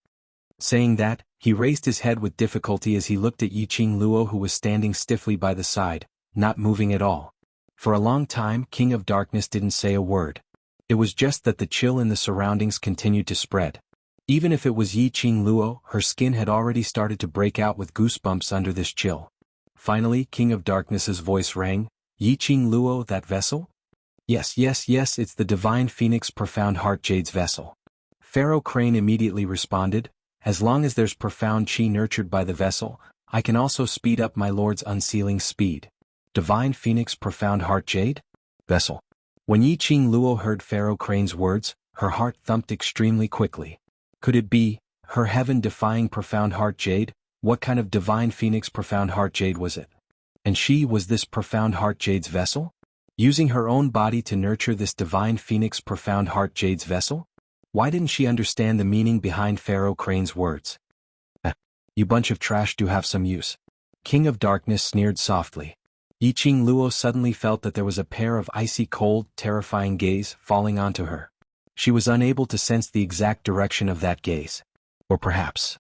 Saying that, he raised his head with difficulty as he looked at Yiqing Luo, who was standing stiffly by the side, not moving at all. For a long time, King of Darkness didn't say a word. It was just that the chill in the surroundings continued to spread. Even if it was Yiqing Luo, her skin had already started to break out with goosebumps under this chill. Finally, King of Darkness's voice rang. Yiqing Luo, that vessel? Yes, it's the Divine Phoenix Profound Heart Jade's vessel. Pharaoh Crane immediately responded, as long as there's profound chi nurtured by the vessel, I can also speed up my lord's unsealing speed. Divine Phoenix Profound Heart Jade? Vessel. When Yiqing Luo heard Pharaoh Crane's words, her heart thumped extremely quickly. Could it be her heaven-defying Profound Heart Jade? What kind of Divine Phoenix Profound Heart Jade was it? And she was this Profound Heart Jade's vessel? Using her own body to nurture this Divine Phoenix Profound Heart Jade's vessel? Why didn't she understand the meaning behind Pharaoh Crane's words? You bunch of trash do have some use. King of Darkness sneered softly. Yiqing Luo suddenly felt that there was a pair of icy cold, terrifying gaze falling onto her. She was unable to sense the exact direction of that gaze. Or perhaps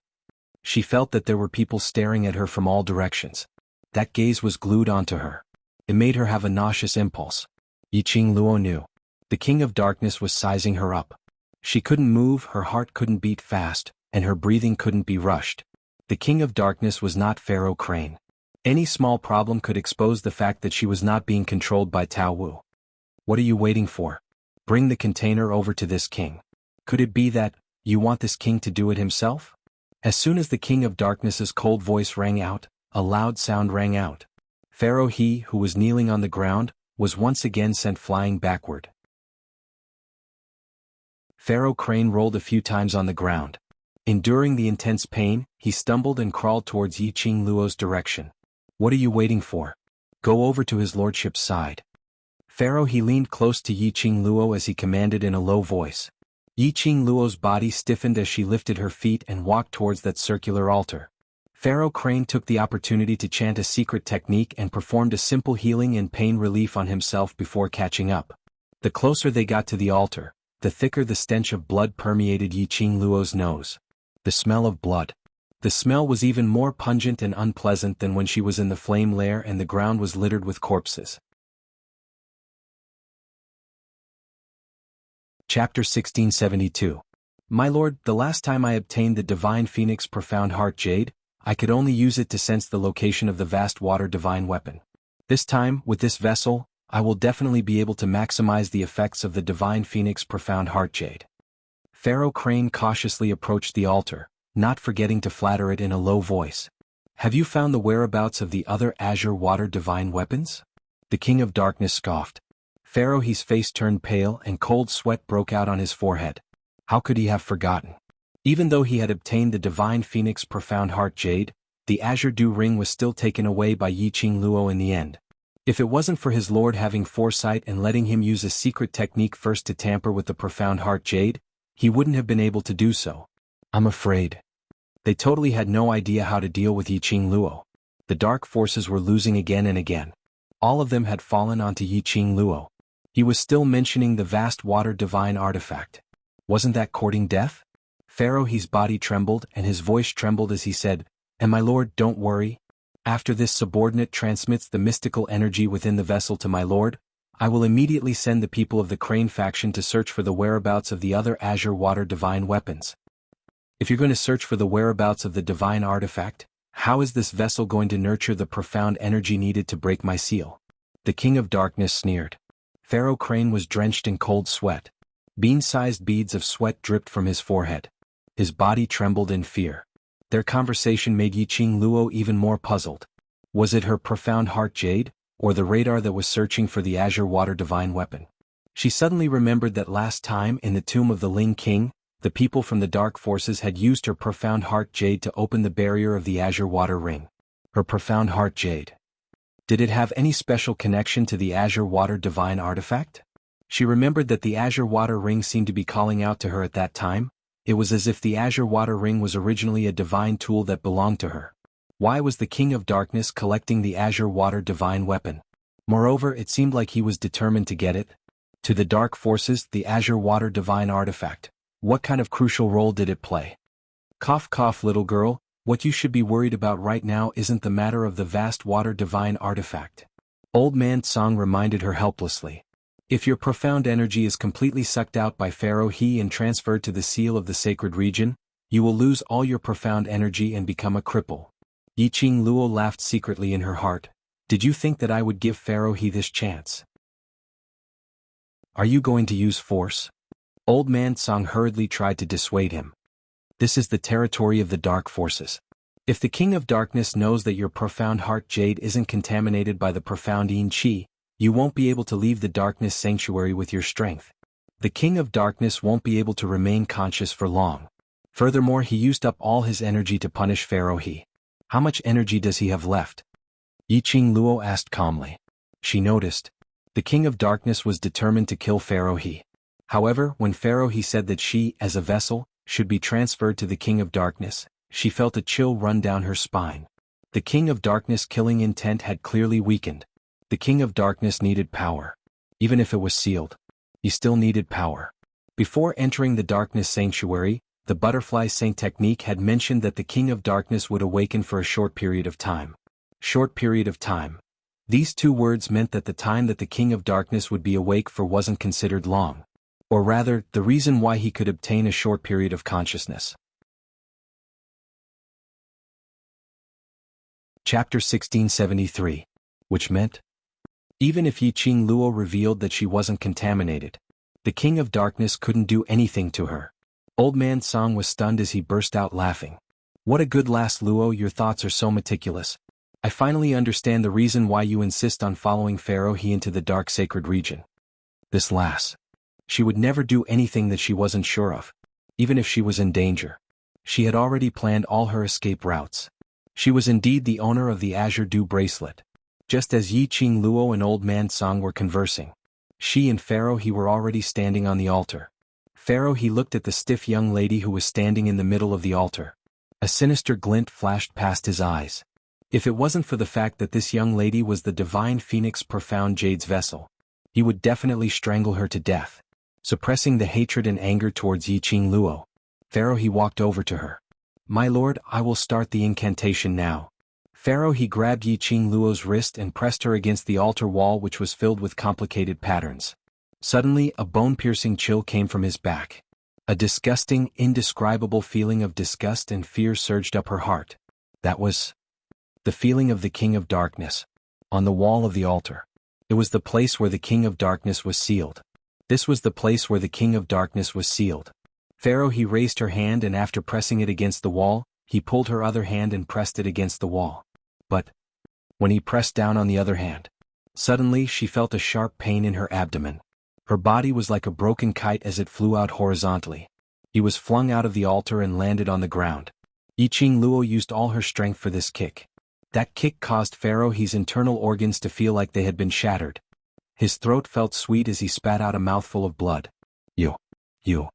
she felt that there were people staring at her from all directions. That gaze was glued onto her. It made her have a nauseous impulse. Yiqing Luo knew. The King of Darkness was sizing her up. She couldn't move, her heart couldn't beat fast, and her breathing couldn't be rushed. The King of Darkness was not Pharaoh Crane. Any small problem could expose the fact that she was not being controlled by Tao Wu. What are you waiting for? Bring the container over to this king. Could it be that you want this king to do it himself? As soon as the King of Darkness's cold voice rang out, a loud sound rang out. Pharaoh He, who was kneeling on the ground, was once again sent flying backward. Pharaoh Crane rolled a few times on the ground. Enduring the intense pain, he stumbled and crawled towards Yiqing Luo's direction. What are you waiting for? Go over to his lordship's side. Pharaoh He leaned close to Yiqing Luo as he commanded in a low voice. Yiqing Luo's body stiffened as she lifted her feet and walked towards that circular altar. Pharaoh Crane took the opportunity to chant a secret technique and performed a simple healing and pain relief on himself before catching up. The closer they got to the altar, the thicker the stench of blood permeated Yiqing Luo's nose. The smell of blood. The smell was even more pungent and unpleasant than when she was in the flame lair and the ground was littered with corpses. Chapter 1672. My lord, the last time I obtained the Divine Phoenix Profound Heart Jade, I could only use it to sense the location of the vast water divine weapon. This time, with this vessel, I will definitely be able to maximize the effects of the Divine Phoenix Profound Heart Jade. Pharaoh Crane cautiously approached the altar, not forgetting to flatter it in a low voice. Have you found the whereabouts of the other azure water divine weapons? The King of Darkness scoffed. Pharaoh He's face turned pale and cold sweat broke out on his forehead. How could he have forgotten? Even though he had obtained the Divine Phoenix Profound Heart Jade, the Azure Dew Ring was still taken away by Yiqing Luo in the end. If it wasn't for his lord having foresight and letting him use a secret technique first to tamper with the Profound Heart Jade, he wouldn't have been able to do so. I'm afraid. They totally had no idea how to deal with Yiqing Luo. The dark forces were losing again and again. All of them had fallen onto Yiqing Luo. He was still mentioning the vast water divine artifact. Wasn't that courting death? Pharaoh He's body trembled and his voice trembled as he said, And my lord, don't worry. After this subordinate transmits the mystical energy within the vessel to my lord, I will immediately send the people of the Crane faction to search for the whereabouts of the other azure water divine weapons. If you're going to search for the whereabouts of the divine artifact, how is this vessel going to nurture the profound energy needed to break my seal? The King of Darkness sneered. Pharaoh Crane was drenched in cold sweat. Bean-sized beads of sweat dripped from his forehead. His body trembled in fear. Their conversation made Yiqing Luo even more puzzled. Was it her profound heart jade, or the radar that was searching for the azure water divine weapon? She suddenly remembered that last time in the tomb of the Ling King, the people from the dark forces had used her profound heart jade to open the barrier of the azure water ring. Her profound heart jade. Did it have any special connection to the azure water divine artifact? She remembered that the azure water ring seemed to be calling out to her at that time. It was as if the azure water ring was originally a divine tool that belonged to her. Why was the King of Darkness collecting the azure water divine weapon? Moreover, it seemed like he was determined to get it. To the dark forces, the azure water divine artifact. What kind of crucial role did it play? Cough cough, little girl, what you should be worried about right now isn't the matter of the vast water divine artifact. Old Man Song reminded her helplessly. If your profound energy is completely sucked out by Pharaoh He and transferred to the seal of the sacred region, you will lose all your profound energy and become a cripple. Yiqing Luo laughed secretly in her heart. Did you think that I would give Pharaoh He this chance? Are you going to use force? Old Man Song hurriedly tried to dissuade him. This is the territory of the dark forces. If the King of Darkness knows that your profound heart jade isn't contaminated by the profound Yin Qi, you won't be able to leave the darkness sanctuary with your strength. The King of Darkness won't be able to remain conscious for long. Furthermore, he used up all his energy to punish Pharaoh He. How much energy does he have left? Yiqing Luo asked calmly. She noticed. The King of Darkness was determined to kill Pharaoh He. However, when Pharaoh He said that she, as a vessel, should be transferred to the King of Darkness, she felt a chill run down her spine. The King of Darkness' killing intent had clearly weakened. The King of Darkness needed power. Even if it was sealed, he still needed power. Before entering the Darkness Sanctuary, the Butterfly Saint technique had mentioned that the King of Darkness would awaken for a short period of time. Short period of time. These two words meant that the time that the King of Darkness would be awake for wasn't considered long. Or rather, the reason why he could obtain a short period of consciousness. Chapter 1673. Which meant? Even if Yiqing Luo revealed that she wasn't contaminated, the King of Darkness couldn't do anything to her. Old Man Song was stunned as he burst out laughing. What a good lass, Luo, your thoughts are so meticulous. I finally understand the reason why you insist on following Pharaoh He into the dark sacred region. This lass. She would never do anything that she wasn't sure of. Even if she was in danger. She had already planned all her escape routes. She was indeed the owner of the Azure Dew bracelet. Just as Yiqing Luo and Old Man Song were conversing, she and Pharaoh He were already standing on the altar. Pharaoh He looked at the stiff young lady who was standing in the middle of the altar. A sinister glint flashed past his eyes. If it wasn't for the fact that this young lady was the divine phoenix profound jade's vessel, he would definitely strangle her to death. Suppressing the hatred and anger towards Yiqing Luo, Pharaoh He walked over to her. My lord, I will start the incantation now. Pharaoh He grabbed Yiqing Luo's wrist and pressed her against the altar wall, which was filled with complicated patterns. Suddenly, a bone-piercing chill came from his back. A disgusting, indescribable feeling of disgust and fear surged up her heart. That was the feeling of the King of Darkness. On the wall of the altar. It was the place where the King of Darkness was sealed. This was the place where the King of Darkness was sealed. Pharaoh He raised her hand, and after pressing it against the wall, he pulled her other hand and pressed it against the wall. But when he pressed down on the other hand, suddenly she felt a sharp pain in her abdomen. Her body was like a broken kite as it flew out horizontally. He was flung out of the altar and landed on the ground. Yiqing Luo used all her strength for this kick. That kick caused Pharaoh He's internal organs to feel like they had been shattered. His throat felt sweet as he spat out a mouthful of blood. You.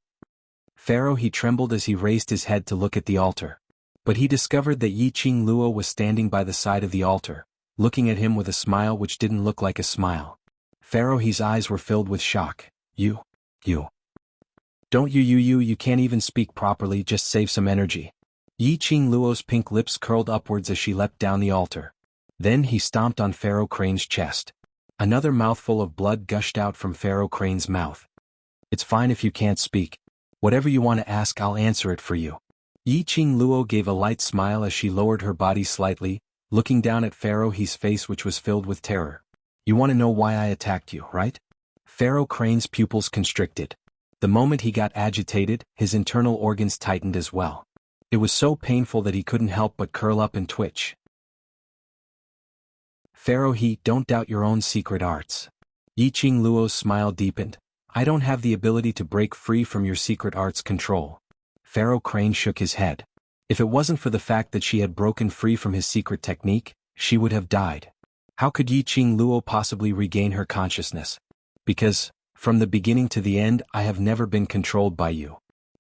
Pharaoh He trembled as he raised his head to look at the altar. But he discovered that Yiqing Luo was standing by the side of the altar, looking at him with a smile which didn't look like a smile. Pharaoh He's eyes were filled with shock. You. Don't you can't even speak properly, just save some energy. Yiqing Luo's pink lips curled upwards as she leapt down the altar. Then he stomped on Pharaoh Crane's chest. Another mouthful of blood gushed out from Pharaoh Crane's mouth. It's fine if you can't speak. Whatever you want to ask, I'll answer it for you. Yiqing Luo gave a light smile as she lowered her body slightly, looking down at Pharaoh He's face, which was filled with terror. You want to know why I attacked you, right? Pharaoh Crane's pupils constricted. The moment he got agitated, his internal organs tightened as well. It was so painful that he couldn't help but curl up and twitch. Pharaoh He, don't doubt your own secret arts. Yiqing Luo's smile deepened. I don't have the ability to break free from your secret arts control. Pharaoh Crane shook his head. If it wasn't for the fact that she had broken free from his secret technique, she would have died. How could Yiqing Luo possibly regain her consciousness? Because, from the beginning to the end, I have never been controlled by you.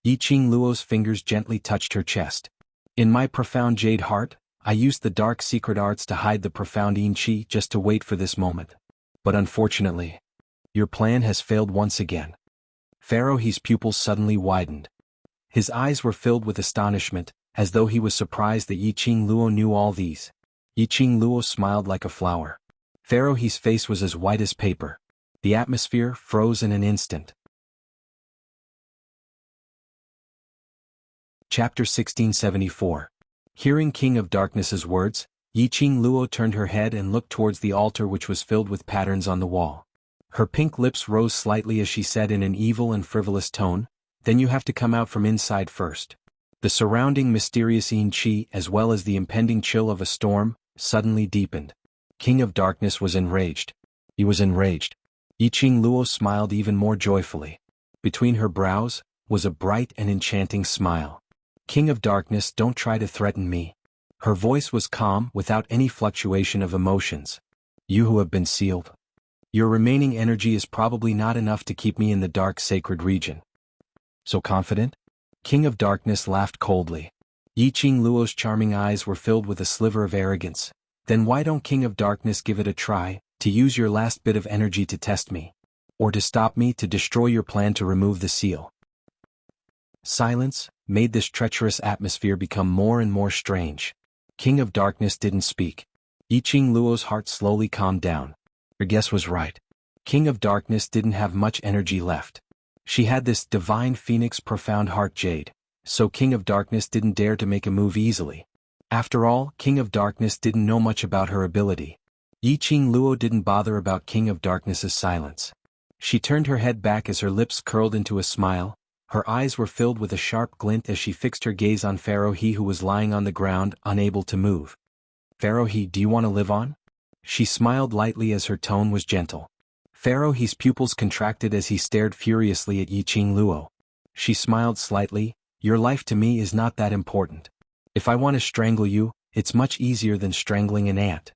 Yiqing Luo's fingers gently touched her chest. In my profound jade heart, I used the dark secret arts to hide the profound yin qi just to wait for this moment. But unfortunately, your plan has failed once again. Pharaoh He's pupils suddenly widened. His eyes were filled with astonishment, as though he was surprised that Yiqing Luo knew all these. Yiqing Luo smiled like a flower. Pharaoh He's face was as white as paper. The atmosphere froze in an instant. Chapter 1674. Hearing King of Darkness's words, Yiqing Luo turned her head and looked towards the altar which was filled with patterns on the wall. Her pink lips rose slightly as she said in an evil and frivolous tone, "Then you have to come out from inside first." The surrounding mysterious yin qi, as well as the impending chill of a storm, suddenly deepened. King of Darkness was enraged. He was enraged. Yiqing Luo smiled even more joyfully. Between her brows was a bright and enchanting smile. King of Darkness, don't try to threaten me. Her voice was calm, without any fluctuation of emotions. You who have been sealed. Your remaining energy is probably not enough to keep me in the dark sacred region. So confident? King of Darkness laughed coldly. Yiqing Luo's charming eyes were filled with a sliver of arrogance. Then why don't King of Darkness give it a try, to use your last bit of energy to test me? Or to stop me, to destroy your plan to remove the seal? Silence made this treacherous atmosphere become more and more strange. King of Darkness didn't speak. Yiqing Luo's heart slowly calmed down. Her guess was right. King of Darkness didn't have much energy left. She had this divine phoenix profound heart jade, so King of Darkness didn't dare to make a move easily. After all, King of Darkness didn't know much about her ability. Yiqing Luo didn't bother about King of Darkness's silence. She turned her head back as her lips curled into a smile. Her eyes were filled with a sharp glint as she fixed her gaze on Pharaoh He, who was lying on the ground, unable to move. Pharaoh He, do you want to live on? She smiled lightly as her tone was gentle. Pharaoh He's pupils contracted as he stared furiously at Yiqing Luo. She smiled slightly. Your life to me is not that important. If I want to strangle you, it's much easier than strangling an ant.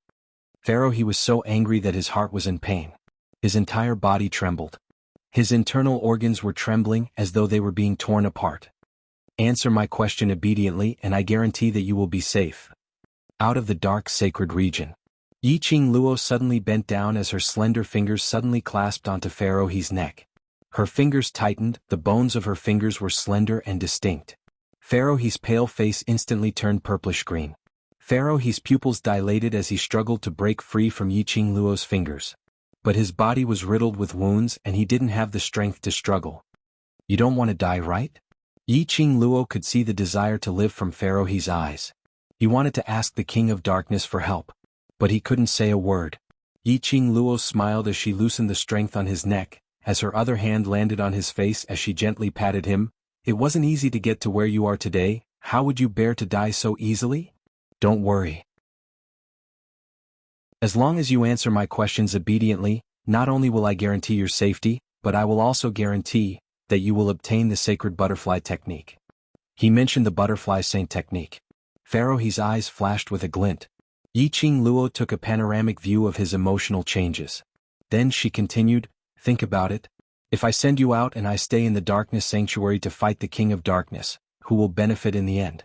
Pharaoh He was so angry that his heart was in pain. His entire body trembled. His internal organs were trembling as though they were being torn apart. Answer my question obediently and I guarantee that you will be safe. Out of the dark sacred region. Yiqing Luo suddenly bent down as her slender fingers suddenly clasped onto Pharaoh He's neck. Her fingers tightened, the bones of her fingers were slender and distinct. Pharaoh He's pale face instantly turned purplish green. Pharaoh He's pupils dilated as he struggled to break free from Yiqing Luo's fingers. But his body was riddled with wounds and he didn't have the strength to struggle. You don't want to die, right? Yiqing Luo could see the desire to live from Pharaoh He's eyes. He wanted to ask the King of Darkness for help. But he couldn't say a word. Yiqing Luo smiled as she loosened the strength on his neck, as her other hand landed on his face as she gently patted him. It wasn't easy to get to where you are today. How would you bear to die so easily? Don't worry. As long as you answer my questions obediently, not only will I guarantee your safety, but I will also guarantee that you will obtain the sacred butterfly technique. He mentioned the butterfly saint technique. Pharaoh He's eyes flashed with a glint. Yiqing Luo took a panoramic view of his emotional changes. Then she continued, think about it. If I send you out and I stay in the darkness sanctuary to fight the King of Darkness, who will benefit in the end?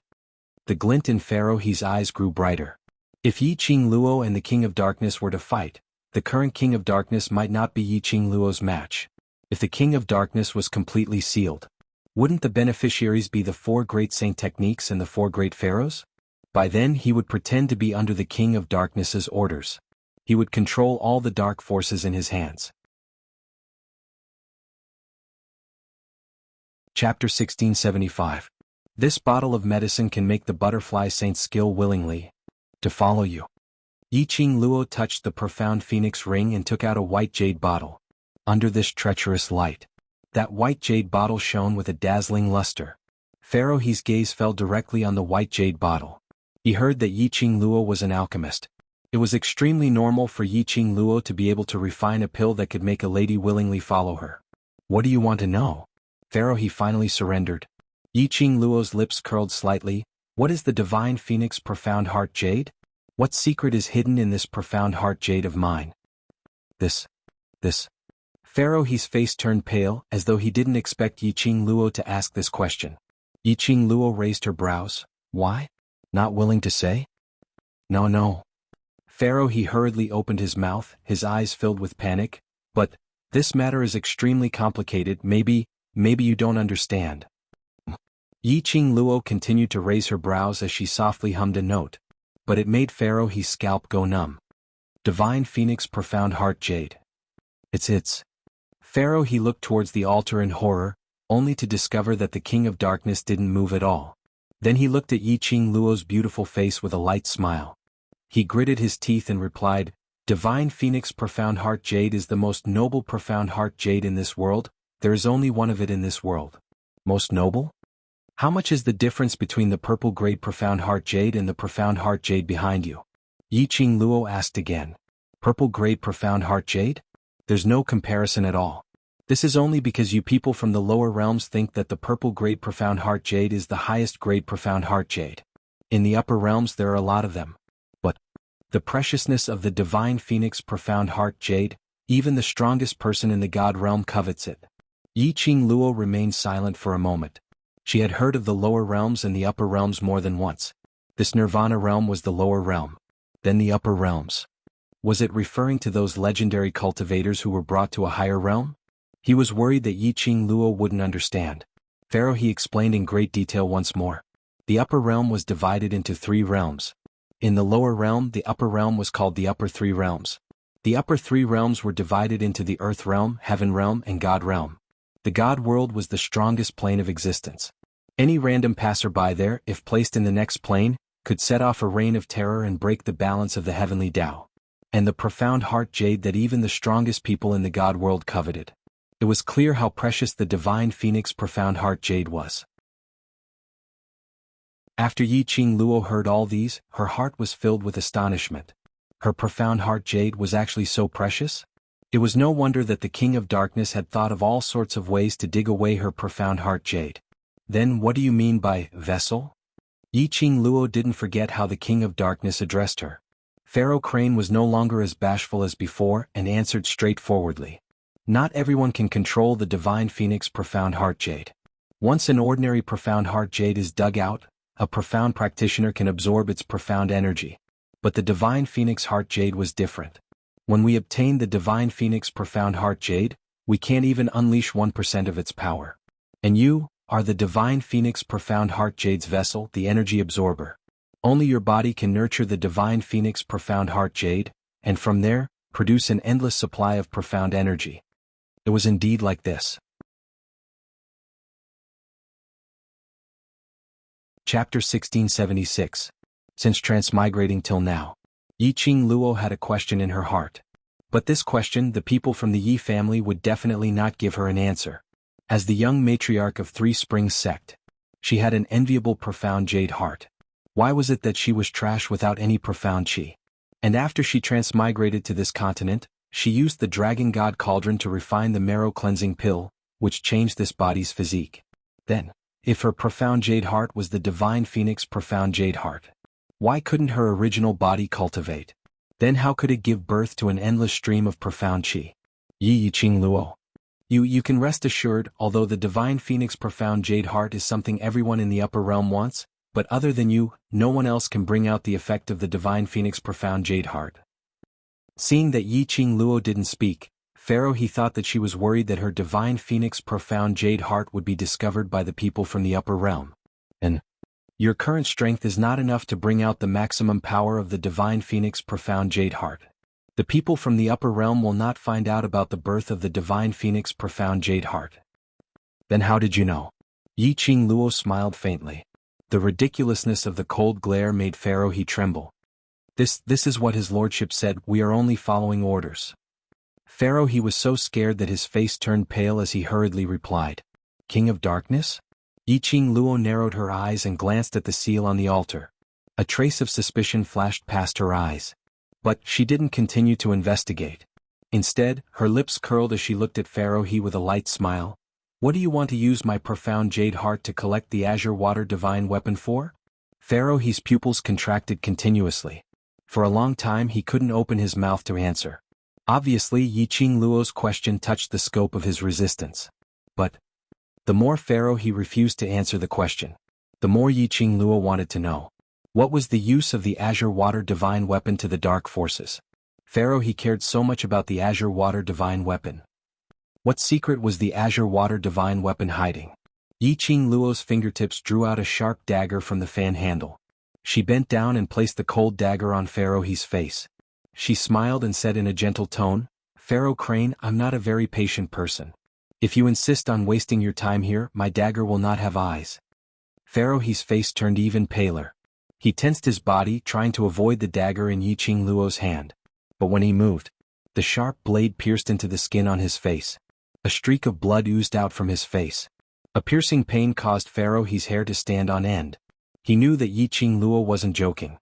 The glint in Pharaoh He's eyes grew brighter. If Yiqing Luo and the King of Darkness were to fight, the current King of Darkness might not be Yiqing Luo's match. If the King of Darkness was completely sealed, wouldn't the beneficiaries be the 4 great saint techniques and the 4 great pharaohs? By then he would pretend to be under the King of Darkness's orders. He would control all the dark forces in his hands. Chapter 1675. This bottle of medicine can make the butterfly saint skill willingly to follow you. Yiqing Luo touched the profound phoenix ring and took out a white jade bottle. Under this treacherous light, that white jade bottle shone with a dazzling luster. Pharaoh He's gaze fell directly on the white jade bottle. He heard that Yiqing Luo was an alchemist. It was extremely normal for Yiqing Luo to be able to refine a pill that could make a lady willingly follow her. What do you want to know? Pharaoh, he finally surrendered. Yiqing Luo's lips curled slightly. What is the divine phoenix profound heart jade? What secret is hidden in this profound heart jade of mine? This. Pharaoh, his face turned pale, as though he didn't expect Yiqing Luo to ask this question. Yiqing Luo raised her brows. Why? Not willing to say? No. Pharaoh, he hurriedly opened his mouth, his eyes filled with panic. But this matter is extremely complicated. Maybe you don't understand. Yiqing Luo continued to raise her brows as she softly hummed a note. But it made Pharaoh, his scalp go numb. Divine Phoenix Profound Heart Jade. It's. Pharaoh, he looked towards the altar in horror, only to discover that the King of Darkness didn't move at all. Then he looked at Yiqing Luo's beautiful face with a light smile. He gritted his teeth and replied, Divine Phoenix Profound Heart Jade is the most noble profound heart jade in this world. There is only one of it in this world. Most noble? How much is the difference between the purple great profound heart jade and the profound heart jade behind you? Yiqing Luo asked again. Purple great profound heart jade? There's no comparison at all. This is only because you people from the lower realms think that the purple great profound heart jade is the highest great profound heart jade. In the upper realms there are a lot of them. But the preciousness of the divine phoenix profound heart jade, even the strongest person in the god realm covets it. Yiqing Luo remained silent for a moment. She had heard of the lower realms and the upper realms more than once. This nirvana realm was the lower realm. Then the upper realms. Was it referring to those legendary cultivators who were brought to a higher realm? He was worried that Yiqing Luo wouldn't understand. Pharaoh, he explained in great detail once more. The upper realm was divided into 3 realms. In the lower realm, the upper realm was called the upper 3 realms. The upper 3 realms were divided into the earth realm, heaven realm, and god realm. The god world was the strongest plane of existence. Any random passerby there, if placed in the next plane, could set off a reign of terror and break the balance of the heavenly Tao. And the profound heart jade that even the strongest people in the god world coveted. It was clear how precious the divine phoenix profound heart jade was. After Yiqing Luo heard all these, her heart was filled with astonishment. Her profound heart jade was actually so precious? It was no wonder that the King of Darkness had thought of all sorts of ways to dig away her profound heart jade. Then what do you mean by vessel? Yiqing Luo didn't forget how the King of Darkness addressed her. Pharaoh Crane was no longer as bashful as before and answered straightforwardly. Not everyone can control the divine phoenix profound heart jade. Once an ordinary profound heart jade is dug out, a profound practitioner can absorb its profound energy. But the divine phoenix heart jade was different. When we obtain the divine phoenix profound heart jade, we can't even unleash 1% of its power. And you are the divine phoenix profound heart jade's vessel, the energy absorber. Only your body can nurture the divine phoenix profound heart jade, and from there, produce an endless supply of profound energy. It was indeed like this. Chapter 1676. Since transmigrating till now, Yiqing Luo had a question in her heart. But this question the people from the Yi family would definitely not give her an answer. As the young matriarch of Three Springs sect, she had an enviable profound jade heart. Why was it that she was trash without any profound chi? And after she transmigrated to this continent, she used the dragon god cauldron to refine the marrow-cleansing pill, which changed this body's physique. Then, if her profound jade heart was the divine phoenix profound jade heart, why couldn't her original body cultivate? Then how could it give birth to an endless stream of profound chi? Yiqing Luo. You can rest assured, although the divine phoenix profound jade heart is something everyone in the upper realm wants, but other than you, no one else can bring out the effect of the divine phoenix profound jade heart. Seeing that Yiqing Luo didn't speak, Pharaoh he thought that she was worried that her divine phoenix profound jade heart would be discovered by the people from the upper realm. And your current strength is not enough to bring out the maximum power of the divine phoenix profound jade heart. The people from the upper realm will not find out about the birth of the divine phoenix profound jade heart. Then how did you know? Yiqing Luo smiled faintly. The ridiculousness of the cold glare made Pharaoh he tremble. This is what his lordship said, we are only following orders. Pharaoh he was so scared that his face turned pale as he hurriedly replied. King of Darkness? Yiqing Luo narrowed her eyes and glanced at the seal on the altar. A trace of suspicion flashed past her eyes. But she didn't continue to investigate. Instead, her lips curled as she looked at Pharaoh He with a light smile. What do you want to use my profound jade heart to collect the azure water divine weapon for? Pharaoh He's pupils contracted continuously. For a long time he couldn't open his mouth to answer. Obviously Yiqing Luo's question touched the scope of his resistance. But the more Pharaoh He refused to answer the question, the more Yiqing Luo wanted to know. What was the use of the azure water divine weapon to the dark forces? Pharaoh He cared so much about the azure water divine weapon. What secret was the azure water divine weapon hiding? Yiqing Luo's fingertips drew out a sharp dagger from the fan handle. She bent down and placed the cold dagger on Pharaoh He's face. She smiled and said in a gentle tone, Pharaoh Crane, I'm not a very patient person. If you insist on wasting your time here, my dagger will not have eyes. Pharaoh He's face turned even paler. He tensed his body, trying to avoid the dagger in Yiqing Luo's hand. But when he moved, the sharp blade pierced into the skin on his face. A streak of blood oozed out from his face. A piercing pain caused Pharaoh He's hair to stand on end. He knew that Yiqing Luo wasn't joking.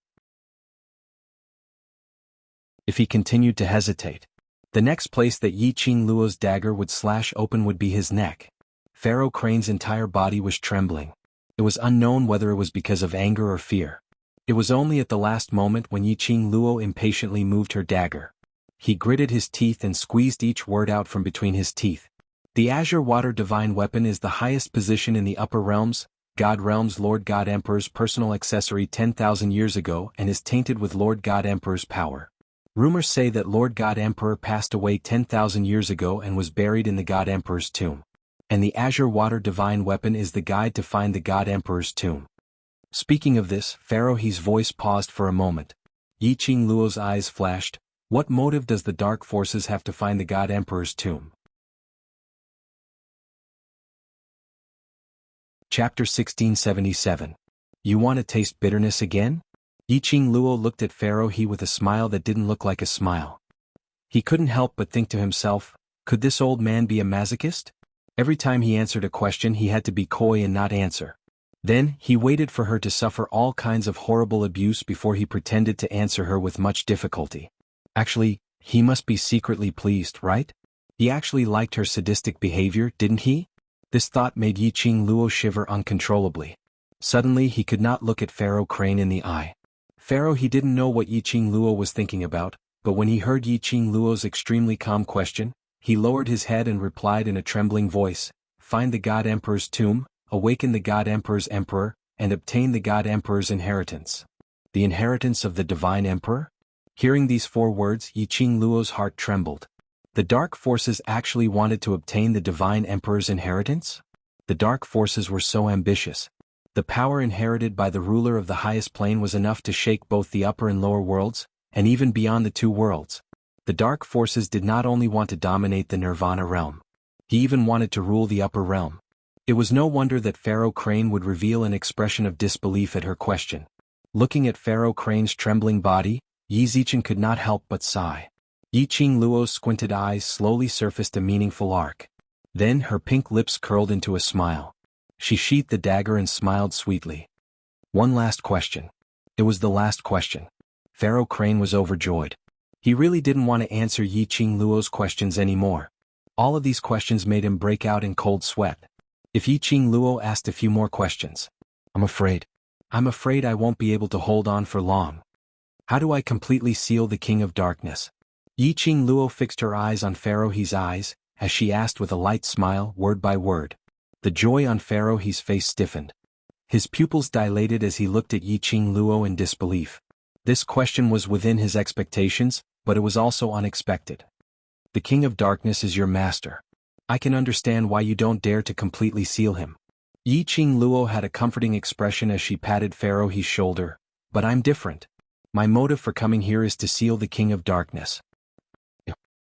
If he continued to hesitate, the next place that Yiqing Luo's dagger would slash open would be his neck. Pharaoh Crane's entire body was trembling. It was unknown whether it was because of anger or fear. It was only at the last moment when Yiqing Luo impatiently moved her dagger. He gritted his teeth and squeezed each word out from between his teeth. The azure water divine weapon is the highest position in the upper realms, God realms Lord God Emperor's personal accessory 10,000 years ago and is tainted with Lord God Emperor's power. Rumors say that Lord God Emperor passed away 10,000 years ago and was buried in the God Emperor's tomb. And the azure water divine weapon is the guide to find the God Emperor's tomb. Speaking of this, Pharaoh He's voice paused for a moment. Yiqing Luo's eyes flashed. What motive does the dark forces have to find the God Emperor's tomb? Chapter 1677. You want to taste bitterness again? Yiqing Luo looked at Pharaoh He with a smile that didn't look like a smile. He couldn't help but think to himself, could this old man be a masochist? Every time he answered a question he had to be coy and not answer. Then, he waited for her to suffer all kinds of horrible abuse before he pretended to answer her with much difficulty. Actually, he must be secretly pleased, right? He actually liked her sadistic behavior, didn't he? This thought made Yiqing Luo shiver uncontrollably. Suddenly he could not look at Pharaoh Crane in the eye. Pharaoh He didn't know what Yiqing Luo was thinking about, but when he heard Yiqing Luo's extremely calm question, he lowered his head and replied in a trembling voice, find the God Emperor's tomb, awaken the God Emperor's emperor, and obtain the God Emperor's inheritance. The inheritance of the divine emperor? Hearing these 4 words, Yiqing Luo's heart trembled. The dark forces actually wanted to obtain the divine emperor's inheritance? The dark forces were so ambitious. The power inherited by the ruler of the highest plane was enough to shake both the upper and lower worlds, and even beyond the 2 worlds. The dark forces did not only want to dominate the Nirvana realm. He even wanted to rule the upper realm. It was no wonder that Pharaoh Crane would reveal an expression of disbelief at her question. Looking at Pharaoh Crane's trembling body, Yi Zichen could not help but sigh. Yiqing Luo's squinted eyes slowly surfaced a meaningful arc. Then her pink lips curled into a smile. She sheathed the dagger and smiled sweetly. One last question. It was the last question. Pharaoh Crane was overjoyed. He really didn't want to answer Yiqing Luo's questions anymore. All of these questions made him break out in cold sweat. If Yiqing Luo asked a few more questions, I'm afraid I won't be able to hold on for long. How do I completely seal the King of Darkness? Yiqing Luo fixed her eyes on Pharaoh He's eyes, as she asked with a light smile, word by word. The joy on Pharaoh He's face stiffened. His pupils dilated as he looked at Yiqing Luo in disbelief. This question was within his expectations, but it was also unexpected. The King of Darkness is your master. I can understand why you don't dare to completely seal him. Yiqing Luo had a comforting expression as she patted Pharaoh He's shoulder. But I'm different. My motive for coming here is to seal the King of Darkness.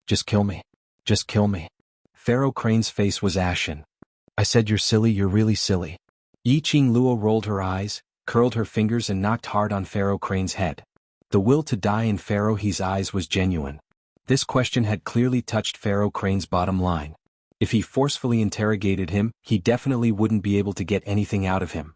Just kill me. Just kill me. Pharaoh Crane's face was ashen. I said you're silly, you're really silly. Yiqing Luo rolled her eyes, curled her fingers and knocked hard on Pharaoh Crane's head. The will to die in Pharaoh He's eyes was genuine. This question had clearly touched Pharaoh Crane's bottom line. If he forcefully interrogated him, he definitely wouldn't be able to get anything out of him.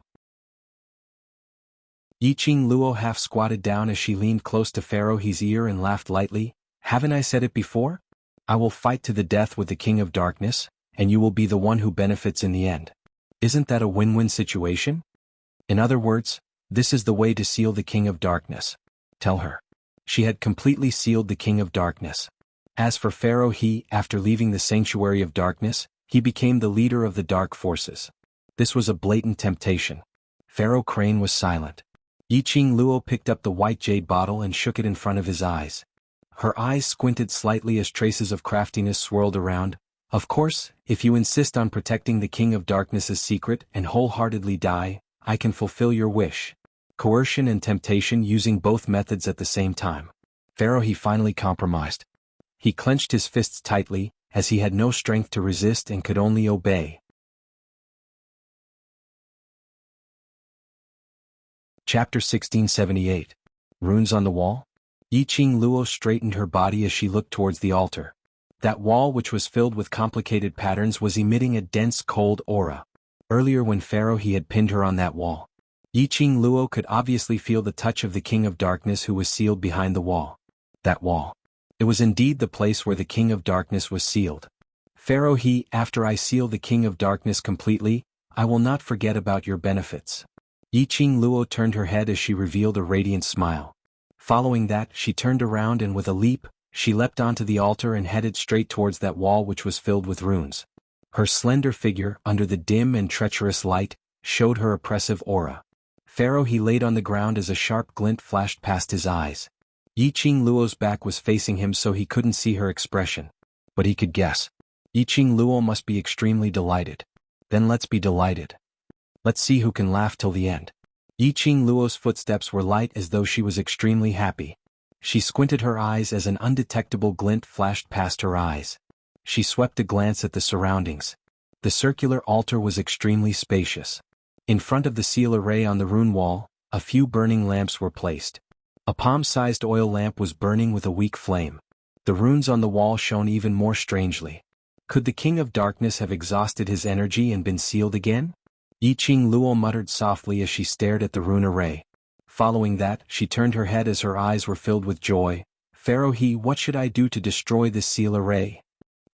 Yiqing Luo half squatted down as she leaned close to Pharaoh He's ear and laughed lightly. Haven't I said it before? I will fight to the death with the King of Darkness, and you will be the one who benefits in the end. Isn't that a win-win situation? In other words, this is the way to seal the King of Darkness. Tell her. She had completely sealed the King of Darkness. As for Pharaoh after leaving the Sanctuary of Darkness, he became the leader of the dark forces. This was a blatant temptation. Pharaoh Crane was silent. Yiqing Luo picked up the white jade bottle and shook it in front of his eyes. Her eyes squinted slightly as traces of craftiness swirled around. Of course, if you insist on protecting the King of Darkness's secret and wholeheartedly die, I can fulfill your wish. Coercion and temptation using both methods at the same time. Pharaoh finally compromised. He clenched his fists tightly, as he had no strength to resist and could only obey. Chapter 1678. Runes on the Wall? Yiqing Luo straightened her body as she looked towards the altar. That wall, which was filled with complicated patterns, was emitting a dense cold aura. Earlier when Pharaoh had pinned her on that wall, Yiqing Luo could obviously feel the touch of the King of Darkness who was sealed behind the wall. That wall. It was indeed the place where the King of Darkness was sealed. Pharaoh after I seal the King of Darkness completely, I will not forget about your benefits. Yiqing Luo turned her head as she revealed a radiant smile. Following that, she turned around and with a leap, she leapt onto the altar and headed straight towards that wall which was filled with runes. Her slender figure, under the dim and treacherous light, showed her oppressive aura. Pharaoh laid on the ground as a sharp glint flashed past his eyes. Yiqing Luo's back was facing him so he couldn't see her expression. But he could guess. Yiqing Luo must be extremely delighted. Then let's be delighted. Let's see who can laugh till the end. Yiqing Luo's footsteps were light as though she was extremely happy. She squinted her eyes as an undetectable glint flashed past her eyes. She swept a glance at the surroundings. The circular altar was extremely spacious. In front of the seal array on the rune wall, a few burning lamps were placed. A palm-sized oil lamp was burning with a weak flame. The runes on the wall shone even more strangely. Could the King of Darkness have exhausted his energy and been sealed again? Yiqing Luo muttered softly as she stared at the rune array. Following that, she turned her head as her eyes were filled with joy. Pharaoh what should I do to destroy this seal array?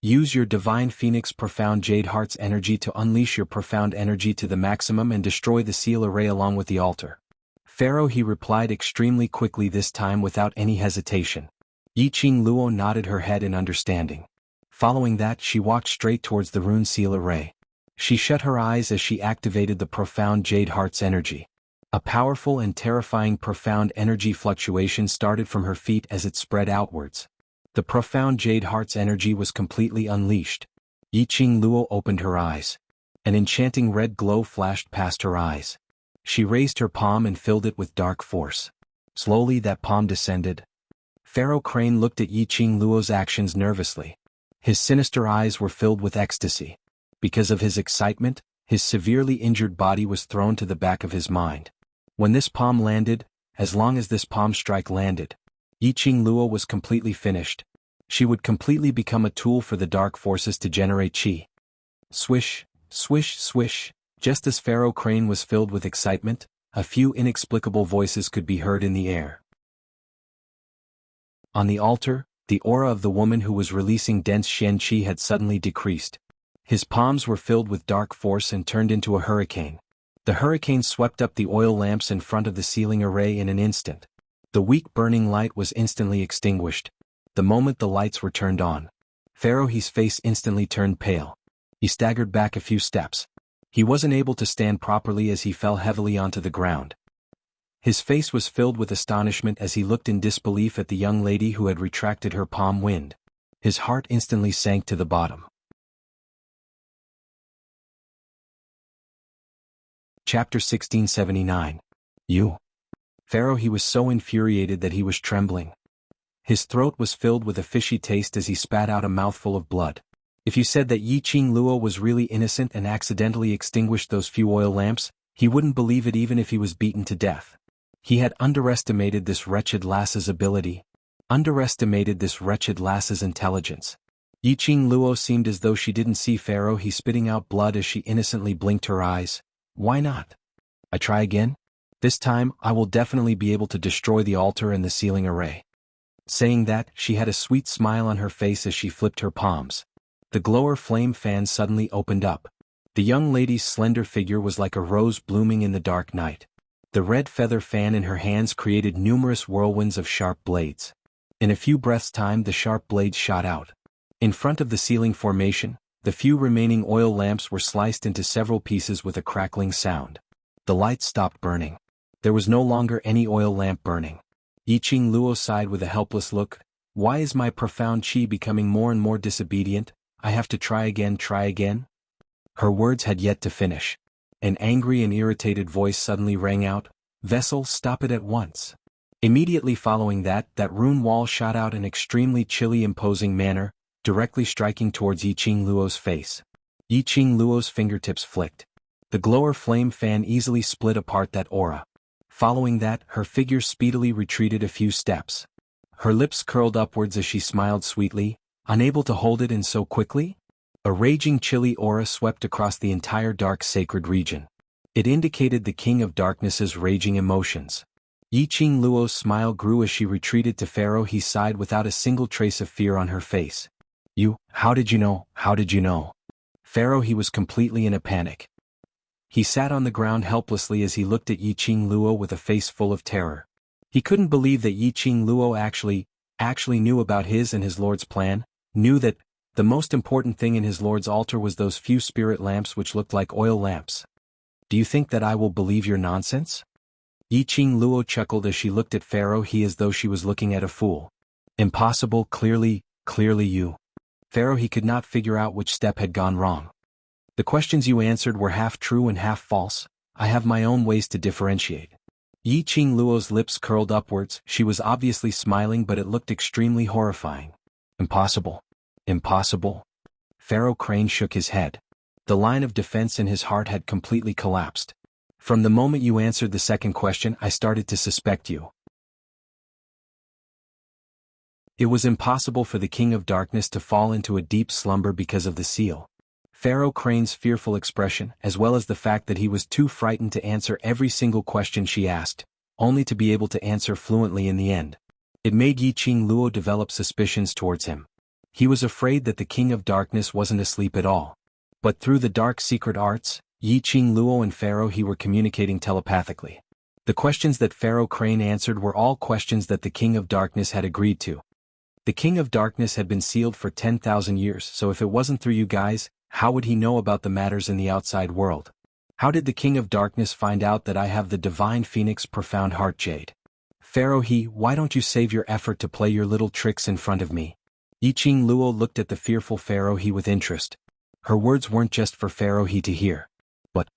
Use your divine phoenix profound jade heart's energy to unleash your profound energy to the maximum and destroy the seal array along with the altar. Pharaoh replied extremely quickly, this time without any hesitation. Yiqing Luo nodded her head in understanding. Following that, she walked straight towards the rune seal array. She shut her eyes as she activated the profound jade heart's energy. A powerful and terrifying profound energy fluctuation started from her feet as it spread outwards. The profound jade heart's energy was completely unleashed. Yiqing Luo opened her eyes. An enchanting red glow flashed past her eyes. She raised her palm and filled it with dark force. Slowly that palm descended. Pharaoh Crane looked at Yiqing Luo's actions nervously. His sinister eyes were filled with ecstasy. Because of his excitement, his severely injured body was thrown to the back of his mind. When this palm landed, as long as this palm strike landed, Yiqing Luo was completely finished. She would completely become a tool for the dark forces to generate chi. Swish, swish, swish. Just as Pharaoh Crane was filled with excitement, a few inexplicable voices could be heard in the air. On the altar, the aura of the woman who was releasing dense xianxia had suddenly decreased. His palms were filled with dark force and turned into a hurricane. The hurricane swept up the oil lamps in front of the ceiling array in an instant. The weak burning light was instantly extinguished. The moment the lights were turned on, Pharaoh's face instantly turned pale. He staggered back a few steps. He wasn't able to stand properly as he fell heavily onto the ground. His face was filled with astonishment as he looked in disbelief at the young lady who had retracted her palm wind. His heart instantly sank to the bottom. Chapter 1679. You. Pharaoh was so infuriated that he was trembling. His throat was filled with a fishy taste as he spat out a mouthful of blood. If you said that Yiqing Luo was really innocent and accidentally extinguished those few oil lamps, he wouldn't believe it even if he was beaten to death. He had underestimated this wretched lass's ability, underestimated this wretched lass's intelligence. Yiqing Luo seemed as though she didn't see Pharaoh spitting out blood as she innocently blinked her eyes. Why not? I try again? This time, I will definitely be able to destroy the altar and the ceiling array. Saying that, she had a sweet smile on her face as she flipped her palms. The glower flame fan suddenly opened up. The young lady's slender figure was like a rose blooming in the dark night. The red feather fan in her hands created numerous whirlwinds of sharp blades. In a few breaths' time, the sharp blades shot out. In front of the ceiling formation, the few remaining oil lamps were sliced into several pieces with a crackling sound. The lights stopped burning. There was no longer any oil lamp burning. Yiqing Luo sighed with a helpless look. Why is my profound qi becoming more and more disobedient? I have to try again, try again? Her words had yet to finish. An angry and irritated voice suddenly rang out, "Vessel, stop it at once." Immediately following that rune wall shot out in extremely chilly imposing manner, directly striking towards Yiqing Luo's face. Yiqing Luo's fingertips flicked. The glower flame fan easily split apart that aura. Following that, her figure speedily retreated a few steps. Her lips curled upwards as she smiled sweetly, unable to hold it in so quickly. A raging chilly aura swept across the entire dark sacred region. It indicated the King of Darkness's raging emotions. Yiqing Luo's smile grew as she retreated to Pharaoh. He sighed without a single trace of fear on her face. How did you know? How did you know? Pharaoh, he was completely in a panic. He sat on the ground helplessly as he looked at Yiqing Luo with a face full of terror. He couldn't believe that Yiqing Luo actually knew about his and his lord's plan, knew that the most important thing in his lord's altar was those few spirit lamps which looked like oil lamps. Do you think that I will believe your nonsense? Yiqing Luo chuckled as she looked at Pharaoh, he as though she was looking at a fool. Impossible, clearly you. Pharaoh, he could not figure out which step had gone wrong. The questions you answered were half true and half false. I have my own ways to differentiate. Yiqing Luo's lips curled upwards. She was obviously smiling, but it looked extremely horrifying. Impossible. Impossible. Pharaoh Crane shook his head. The line of defense in his heart had completely collapsed. From the moment you answered the second question, I started to suspect you. It was impossible for the King of Darkness to fall into a deep slumber because of the seal. Pharaoh Crane's fearful expression, as well as the fact that he was too frightened to answer every single question she asked, only to be able to answer fluently in the end. It made Yiqing Luo develop suspicions towards him. He was afraid that the King of Darkness wasn't asleep at all. But through the dark secret arts, Yiqing Luo and Pharaoh he were communicating telepathically. The questions that Pharaoh Crane answered were all questions that the King of Darkness had agreed to. The King of Darkness had been sealed for 10,000 years, so if it wasn't through you guys, how would he know about the matters in the outside world? How did the King of Darkness find out that I have the Divine Phoenix Profound Heart Jade? Pharaoh why don't you save your effort to play your little tricks in front of me? Yiqing Luo looked at the fearful Pharaoh with interest. Her words weren't just for Pharaoh to hear. But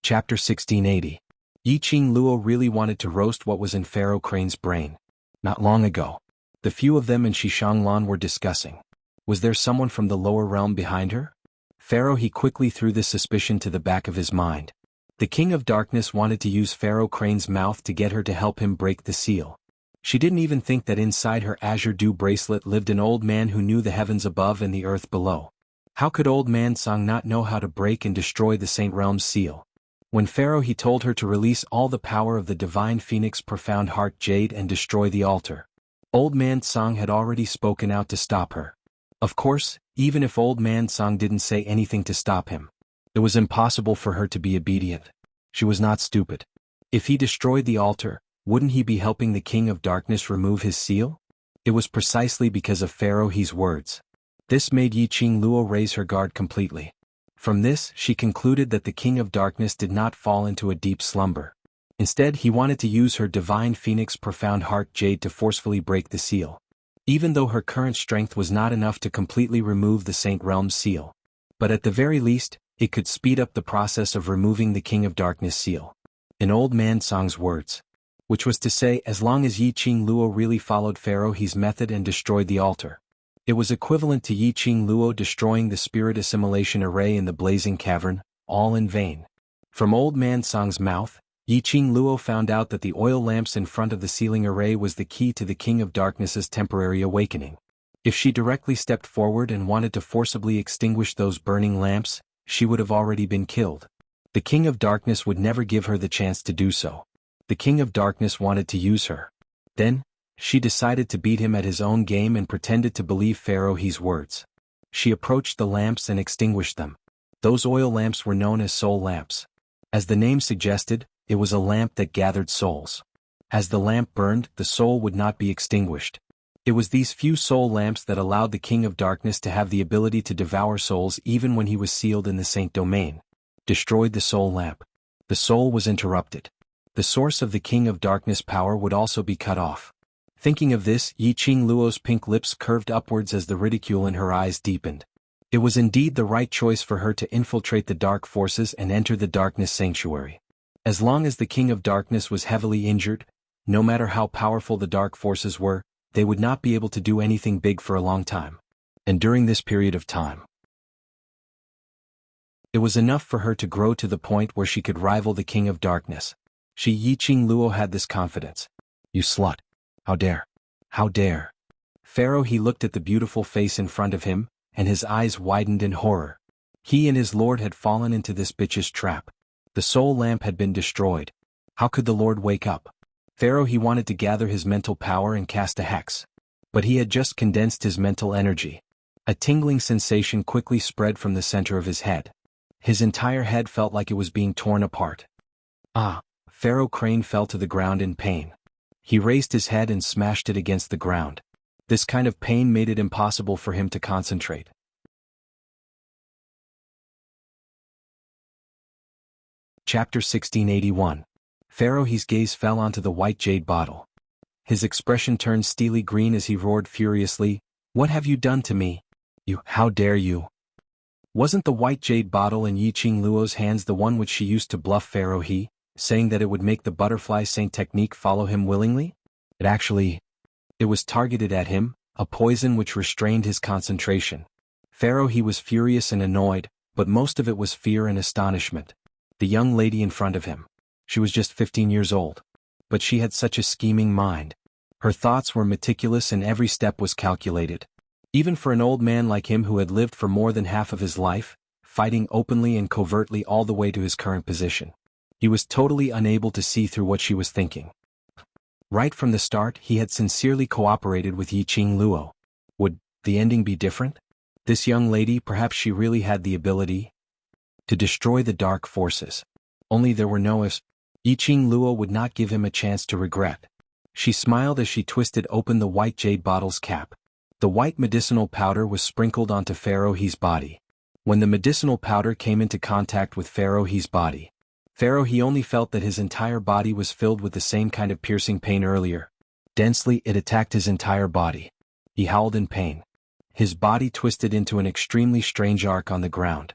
Chapter 1680. Yiqing Luo really wanted to roast what was in Pharaoh Crane's brain. Not long ago, the few of them and xuanhuan were discussing. Was there someone from the lower realm behind her? Pharaoh quickly threw this suspicion to the back of his mind. The King of Darkness wanted to use Pharaoh Crane's mouth to get her to help him break the seal. She didn't even think that inside her azure dew bracelet lived an old man who knew the heavens above and the earth below. How could old man Song not know how to break and destroy the Saint Realm's seal? When Pharaoh told her to release all the power of the Divine Phoenix Profound Heart Jade and destroy the altar, Old Man Song had already spoken out to stop her. Of course, even if Old Man Song didn't say anything to stop him, it was impossible for her to be obedient. She was not stupid. If he destroyed the altar, wouldn't he be helping the King of Darkness remove his seal? It was precisely because of Pharaoh's words. This made Yiqing Luo raise her guard completely. From this, she concluded that the King of Darkness did not fall into a deep slumber. Instead, he wanted to use her Divine Phoenix Profound Heart Jade to forcefully break the seal. Even though her current strength was not enough to completely remove the Saint Realm's seal. But at the very least, it could speed up the process of removing the King of Darkness seal. In Old Man Song's words. Which was to say, as long as Yiqing Luo really followed Pharaoh's method and destroyed the altar, it was equivalent to Yiqing Luo destroying the spirit assimilation array in the blazing cavern, all in vain. From Old Man Song's mouth, Yiqing Luo found out that the oil lamps in front of the ceiling array was the key to the King of Darkness's temporary awakening. If she directly stepped forward and wanted to forcibly extinguish those burning lamps, she would have already been killed. The King of Darkness would never give her the chance to do so. The King of Darkness wanted to use her. Then, she decided to beat him at his own game and pretended to believe Pharaoh's words. She approached the lamps and extinguished them. Those oil lamps were known as soul lamps. As the name suggested, it was a lamp that gathered souls. As the lamp burned, the soul would not be extinguished. It was these few soul lamps that allowed the King of Darkness to have the ability to devour souls even when he was sealed in the Saint Domain. Destroyed the soul lamp. The soul was interrupted. The source of the King of Darkness power would also be cut off. Thinking of this, Yiqing Luo's pink lips curved upwards as the ridicule in her eyes deepened. It was indeed the right choice for her to infiltrate the dark forces and enter the darkness sanctuary. As long as the King of Darkness was heavily injured, no matter how powerful the dark forces were, they would not be able to do anything big for a long time. And during this period of time, it was enough for her to grow to the point where she could rival the King of Darkness. Yiqing Luo had this confidence. You slut. How dare. How dare. Pharaoh he looked at the beautiful face in front of him, and his eyes widened in horror. He and his lord had fallen into this bitch's trap. The soul lamp had been destroyed. How could the lord wake up? Pharaoh he wanted to gather his mental power and cast a hex. But he had just condensed his mental energy. A tingling sensation quickly spread from the center of his head. His entire head felt like it was being torn apart. Ah! Pharaoh Crane fell to the ground in pain. He raised his head and smashed it against the ground. This kind of pain made it impossible for him to concentrate. Chapter 1681. Pharaoh's gaze fell onto the white jade bottle. His expression turned steely green as he roared furiously, "What have you done to me? You, how dare you?" Wasn't the white jade bottle in Yiqing Luo's hands the one which she used to bluff Pharaoh he, saying that it would make the butterfly saint technique follow him willingly? It was targeted at him, a poison which restrained his concentration. Pharaoh he was furious and annoyed, but most of it was fear and astonishment. The young lady in front of him. She was just 15 years old. But she had such a scheming mind. Her thoughts were meticulous and every step was calculated. Even for an old man like him who had lived for more than half of his life, fighting openly and covertly all the way to his current position. He was totally unable to see through what she was thinking. Right from the start he had sincerely cooperated with Yiqing Luo. Would the ending be different? This young lady, perhaps she really had the ability to destroy the dark forces. Only there were no ifs. Yiqing Luo would not give him a chance to regret. She smiled as she twisted open the white jade bottle's cap. The white medicinal powder was sprinkled onto Pharaoh's body. When the medicinal powder came into contact with Pharaoh's body, Pharaoh he only felt that his entire body was filled with the same kind of piercing pain earlier. Densely it attacked his entire body. He howled in pain. His body twisted into an extremely strange arc on the ground.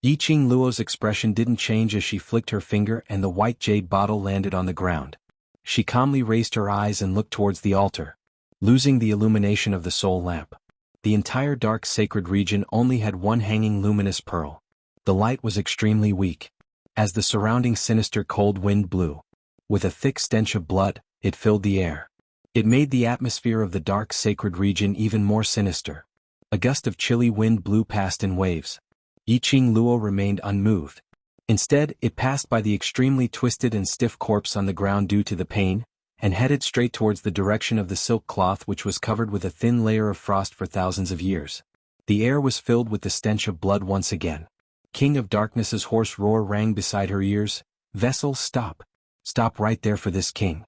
Yiqing Luo's expression didn't change as she flicked her finger and the white jade bottle landed on the ground. She calmly raised her eyes and looked towards the altar, losing the illumination of the soul lamp. The entire dark sacred region only had one hanging luminous pearl. The light was extremely weak. As the surrounding sinister cold wind blew, with a thick stench of blood, it filled the air. It made the atmosphere of the dark sacred region even more sinister. A gust of chilly wind blew past in waves. Yiqing Luo remained unmoved. Instead, it passed by the extremely twisted and stiff corpse on the ground due to the pain, and headed straight towards the direction of the silk cloth which was covered with a thin layer of frost for thousands of years. The air was filled with the stench of blood once again. King of Darkness's hoarse roar rang beside her ears. "Vessel, stop. Stop right there for this king."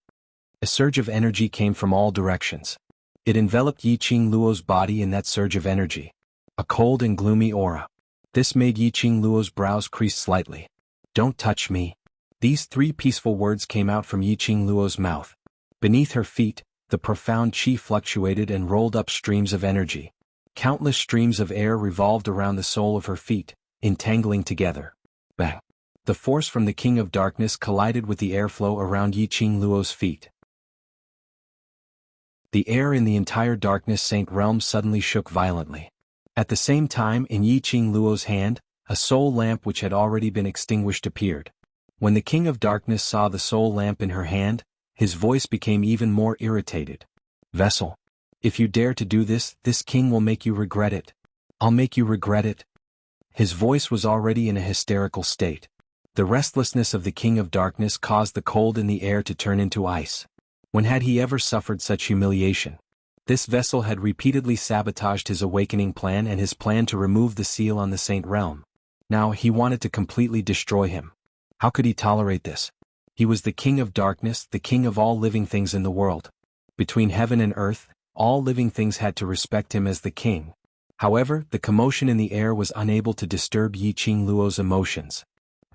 A surge of energy came from all directions. It enveloped Yiqing Luo's body in that surge of energy. A cold and gloomy aura. This made Yiqing Luo's brows crease slightly. "Don't touch me." These three peaceful words came out from Yiqing Luo's mouth. Beneath her feet, the profound qi fluctuated and rolled up streams of energy. Countless streams of air revolved around the sole of her feet, entangling together. Bang! The force from the King of Darkness collided with the airflow around Yiqing Luo's feet. The air in the entire Darkness Saint realm suddenly shook violently. At the same time, in Yiqing Luo's hand, a soul lamp which had already been extinguished appeared. When the King of Darkness saw the soul lamp in her hand, his voice became even more irritated. "Vessel, if you dare to do this, this king will make you regret it. I'll make you regret it." His voice was already in a hysterical state. The restlessness of the King of Darkness caused the cold in the air to turn into ice. When had he ever suffered such humiliation? This vessel had repeatedly sabotaged his awakening plan and his plan to remove the seal on the Saint Realm. Now he wanted to completely destroy him. How could he tolerate this? He was the King of Darkness, the king of all living things in the world. Between heaven and earth, all living things had to respect him as the king. However, the commotion in the air was unable to disturb Yiqing Luo's emotions.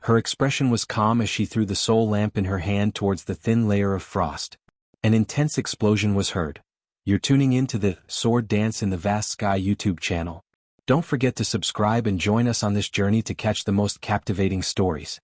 Her expression was calm as she threw the soul lamp in her hand towards the thin layer of frost. An intense explosion was heard. You're tuning in to the Sword Dance in the Vast Sky YouTube channel. Don't forget to subscribe and join us on this journey to catch the most captivating stories.